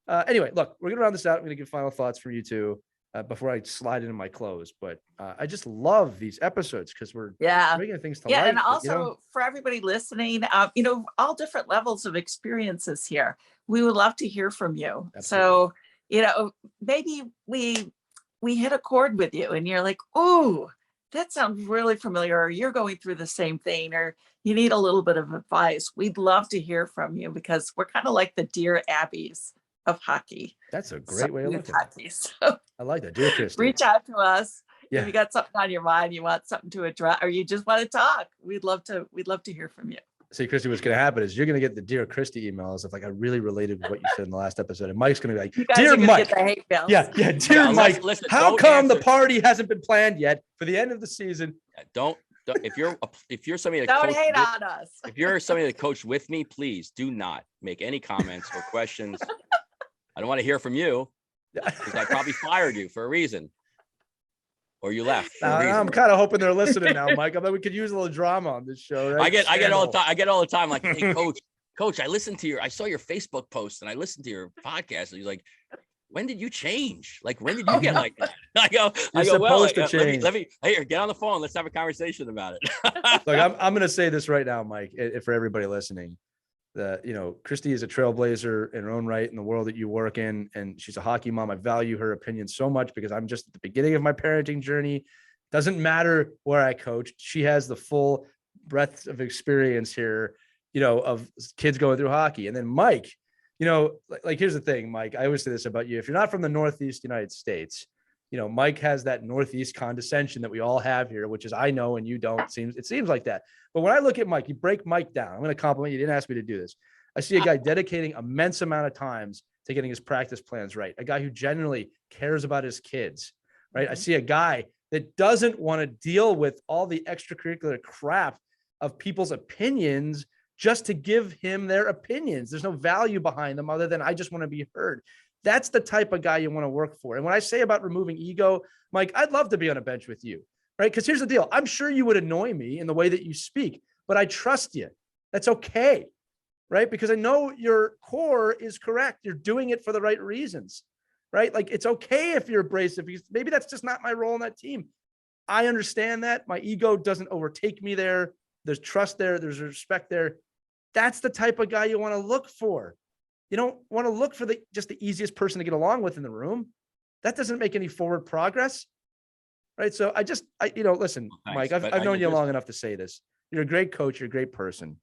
anyway, look, we're going to round this out. I'm going to give final thoughts from you two. Before I slide into my close, but I just love these episodes because we're bringing things to light. And also for everybody listening, all different levels of experiences here. We would love to hear from you. Absolutely. So, maybe we hit a chord with you and you're like, oh, that sounds really familiar, or you're going through the same thing, or you need a little bit of advice. We'd love to hear from you because we're kind of like the Dear Abbeys of hockey. That's a great way of looking at it. So I like that. Dear Christie. Reach out to us if you got something on your mind, you want something to address, or you just want to talk. We'd love to hear from you. See, Christie, what's going to happen is you're going to get the Dear Christie emails of like, I really related with what you said in the last episode. And Mike's going to be like, Dear Mike. Yeah. Dear Mike, listen, how come the party hasn't been planned yet for the end of the season? Don't if you're somebody that don't hate on us. If you're somebody that coached with me, please do not make any comments or questions. I don't want to hear from you because I probably fired you for a reason, or you left. I'm kind of hoping they're listening now, Mike. I mean, we could use a little drama on this show, right? I get all the time. I get all the time. Like, hey, coach, I saw your Facebook post and I listened to your podcast. And he's like, when did you change? Like, when did you get like that? I go, well, let me here, get on the phone. Let's have a conversation about it. Look, I'm going to say this right now, Mike, for everybody listening. Christie is a trailblazer in her own right in the world that you work in, and she's a hockey mom. I value her opinion so much because I'm just at the beginning of my parenting journey. Doesn't matter where I coached. She has the full breadth of experience here, of kids going through hockey. And then Mike, like here's the thing, Mike, I always say this about you. If you're not from the Northeast United States, Mike has that Northeast condescension that we all have here, which is I know and you don't. It seems like that. But when I look at Mike, you break Mike down. I'm going to compliment you. You didn't ask me to do this. I see a guy dedicating immense amount of times to getting his practice plans right. A guy who genuinely cares about his kids, right? I see a guy that doesn't want to deal with all the extracurricular crap of people's opinions just to give him their opinions. There's no value behind them other than I just want to be heard. That's the type of guy you want to work for. And when I say about removing ego, Mike, I'd love to be on a bench with you, right? Because here's the deal. I'm sure you would annoy me in the way that you speak, but I trust you. That's okay, right? Because I know your core is correct. You're doing it for the right reasons, right? Like it's okay if you're abrasive because maybe that's just not my role in that team. I understand that. My ego doesn't overtake me there. There's trust there. There's respect there. That's the type of guy you want to look for. You don't want to look for just the easiest person to get along with in the room. That doesn't make any forward progress, right? So listen, Thanks, Mike, I've known you long enough to say this. You're a great coach. You're a great person.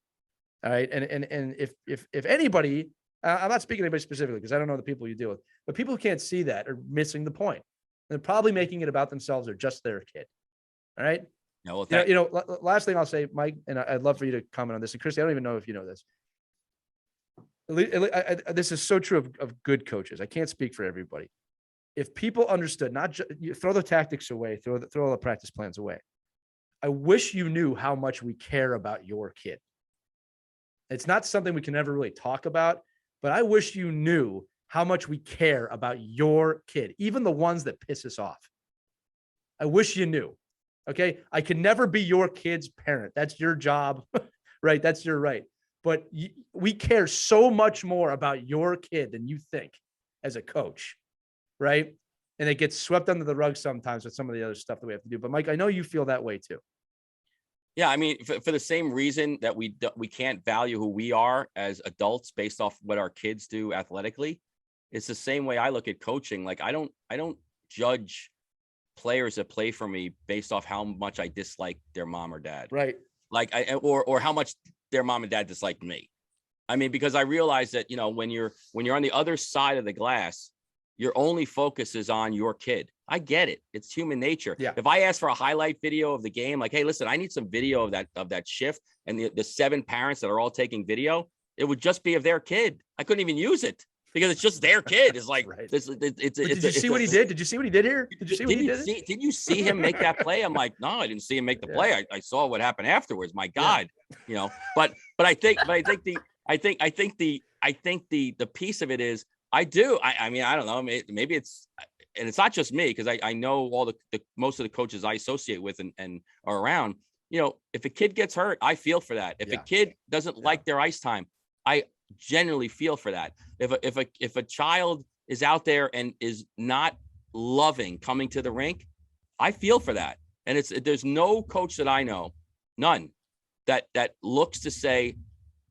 All right. And if anybody, I'm not speaking to anybody specifically because I don't know the people you deal with, but people who can't see that are missing the point. They're probably making it about themselves or just their kid. All right. No, well, last thing I'll say, Mike, and I'd love for you to comment on this. And Christie, I don't even know if you know this. This is so true of good coaches. I can't speak for everybody. If people understood, not just throw the tactics away, throw all the practice plans away. I wish you knew how much we care about your kid. It's not something we can ever really talk about, but I wish you knew how much we care about your kid, even the ones that piss us off. I wish you knew. Okay. I can never be your kid's parent. That's your job, right? That's your right. But we care so much more about your kid than you think as a coach, right? and it gets swept under the rug sometimes with some of the other stuff that we have to do. But Mike, I know you feel that way too. Yeah, I mean, for the same reason that we can't value who we are as adults based off what our kids do athletically, it's the same way I look at coaching. Like I don't judge players that play for me based off how much I dislike their mom or dad. Right. Like or how much their mom and dad dislike me. I mean, because I realize that, when you're on the other side of the glass, your only focus is on your kid. I get it. It's human nature. Yeah. If I ask for a highlight video of the game, like, hey, listen, I need some video of that shift, and the 7 parents that are all taking video, it would just be of their kid. I couldn't even use it because it's just their kid. It's like, right. Did you see what he did? Did you see what he did here? Did you see what he did? Did you see him make that play? I'm like, no, I didn't see him make the play. I saw what happened afterwards. My God, but I think the piece of it is, I mean, I don't know. Maybe it's, and it's not just me, because I know all the most of the coaches I associate with and are around. If a kid gets hurt, I feel for that. If a kid doesn't like their ice time, I genuinely feel for that. If a child is out there and is not loving coming to the rink, I feel for that. And there's no coach that I know, none, that looks to say,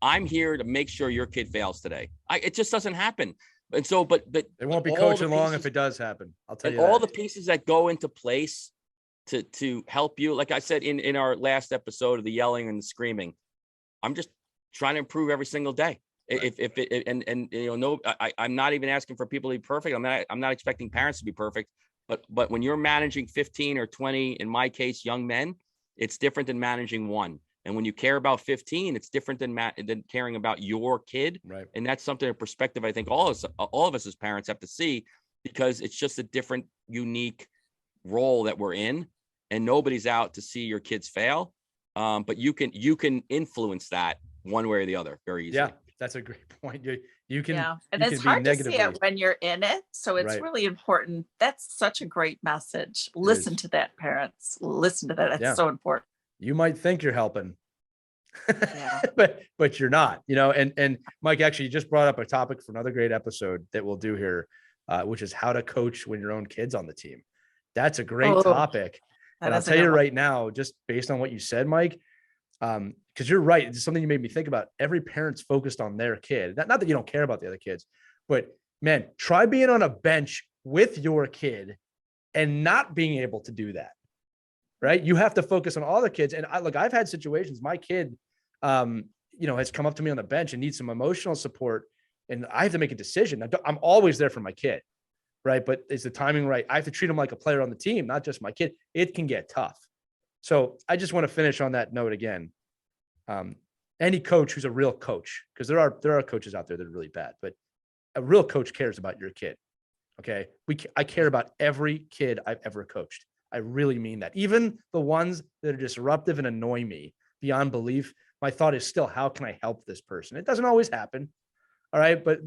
I'm here to make sure your kid fails today. It just doesn't happen. And so, but they won't be coaching long if it does happen. I'll tell you all the pieces that go into place to help you. Like I said in our last episode of the yelling and the screaming, I'm just trying to improve every single day. Right. I'm not even asking for people to be perfect. I'm not expecting parents to be perfect. But when you're managing 15 or 20, in my case, young men, it's different than managing one. And when you care about 15, it's different than caring about your kid. Right. And that's something, a perspective I think all of us as parents have to see, because it's just a different, unique role that we're in, and nobody's out to see your kids fail. But you can influence that one way or the other very easily. Yeah, that's a great point. You can, and it's hard to see it when you're in it. So it's really important. That's such a great message. Listen to that, parents. Listen to that. That's so important. You might think you're helping, but you're not, and Mike, actually, you just brought up a topic for another great episode that we'll do here, which is how to coach when your own kid's on the team. That's a great topic. And I'll tell you right now, just based on what you said, Mike, because you're right. It's something you made me think about. Every parent's focused on their kid. Not that you don't care about the other kids, but man, try being on a bench with your kid and not being able to do that. Right. You have to focus on all the kids. And I've had situations, my kid, has come up to me on the bench and needs some emotional support. And I have to make a decision. I'm always there for my kid. Right. But is the timing right? I have to treat him like a player on the team, not just my kid. It can get tough. So I just want to finish on that note again. Any coach who's a real coach, because there are coaches out there that are really bad, but a real coach cares about your kid. Okay. I care about every kid I've ever coached. I really mean that. Even the ones that are disruptive and annoy me beyond belief, my thought is still, how can I help this person? It doesn't always happen. All right. But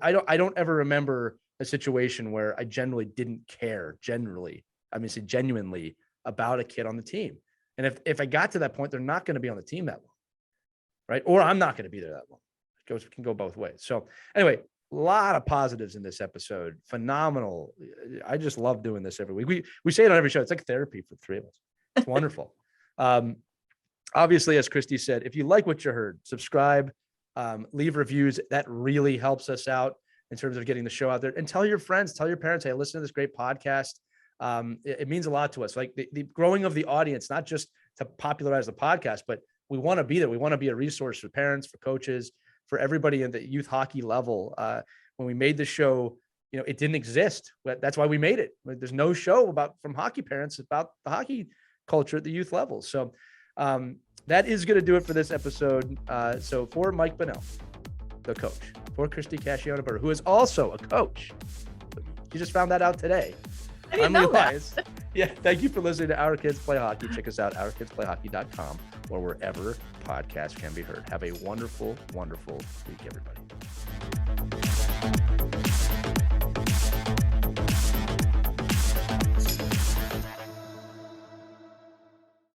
I don't ever remember a situation where I genuinely didn't care genuinely about a kid on the team. And if I got to that point, they're not going to be on the team that long. Right. Or I'm not going to be there that long. It can go both ways. So anyway, a lot of positives in this episode. Phenomenal. I just love doing this every week. We say it on every show. It's like therapy for the three of us. It's wonderful. Obviously, as Christy said, if you like what you heard, subscribe, leave reviews. That really helps us out in terms of getting the show out there. And tell your friends, tell your parents, hey, listen to this great podcast. It means a lot to us. Like the growing of the audience, not just to popularize the podcast, but we want to be there. We want to be a resource for parents, for coaches, for everybody in the youth hockey level. When we made the show, it didn't exist. That's why we made it. There's no show from hockey parents about the hockey culture at the youth level. So that is going to do it for this episode. So for Mike Bunnell, the coach, for Christy Casciano-Burr, who is also a coach. You just found that out today. I didn't know that. Yeah, thank you for listening to Our Kids Play Hockey. Check us out, ourkidsplayhockey.com, or wherever podcasts can be heard. Have a wonderful, wonderful week, everybody.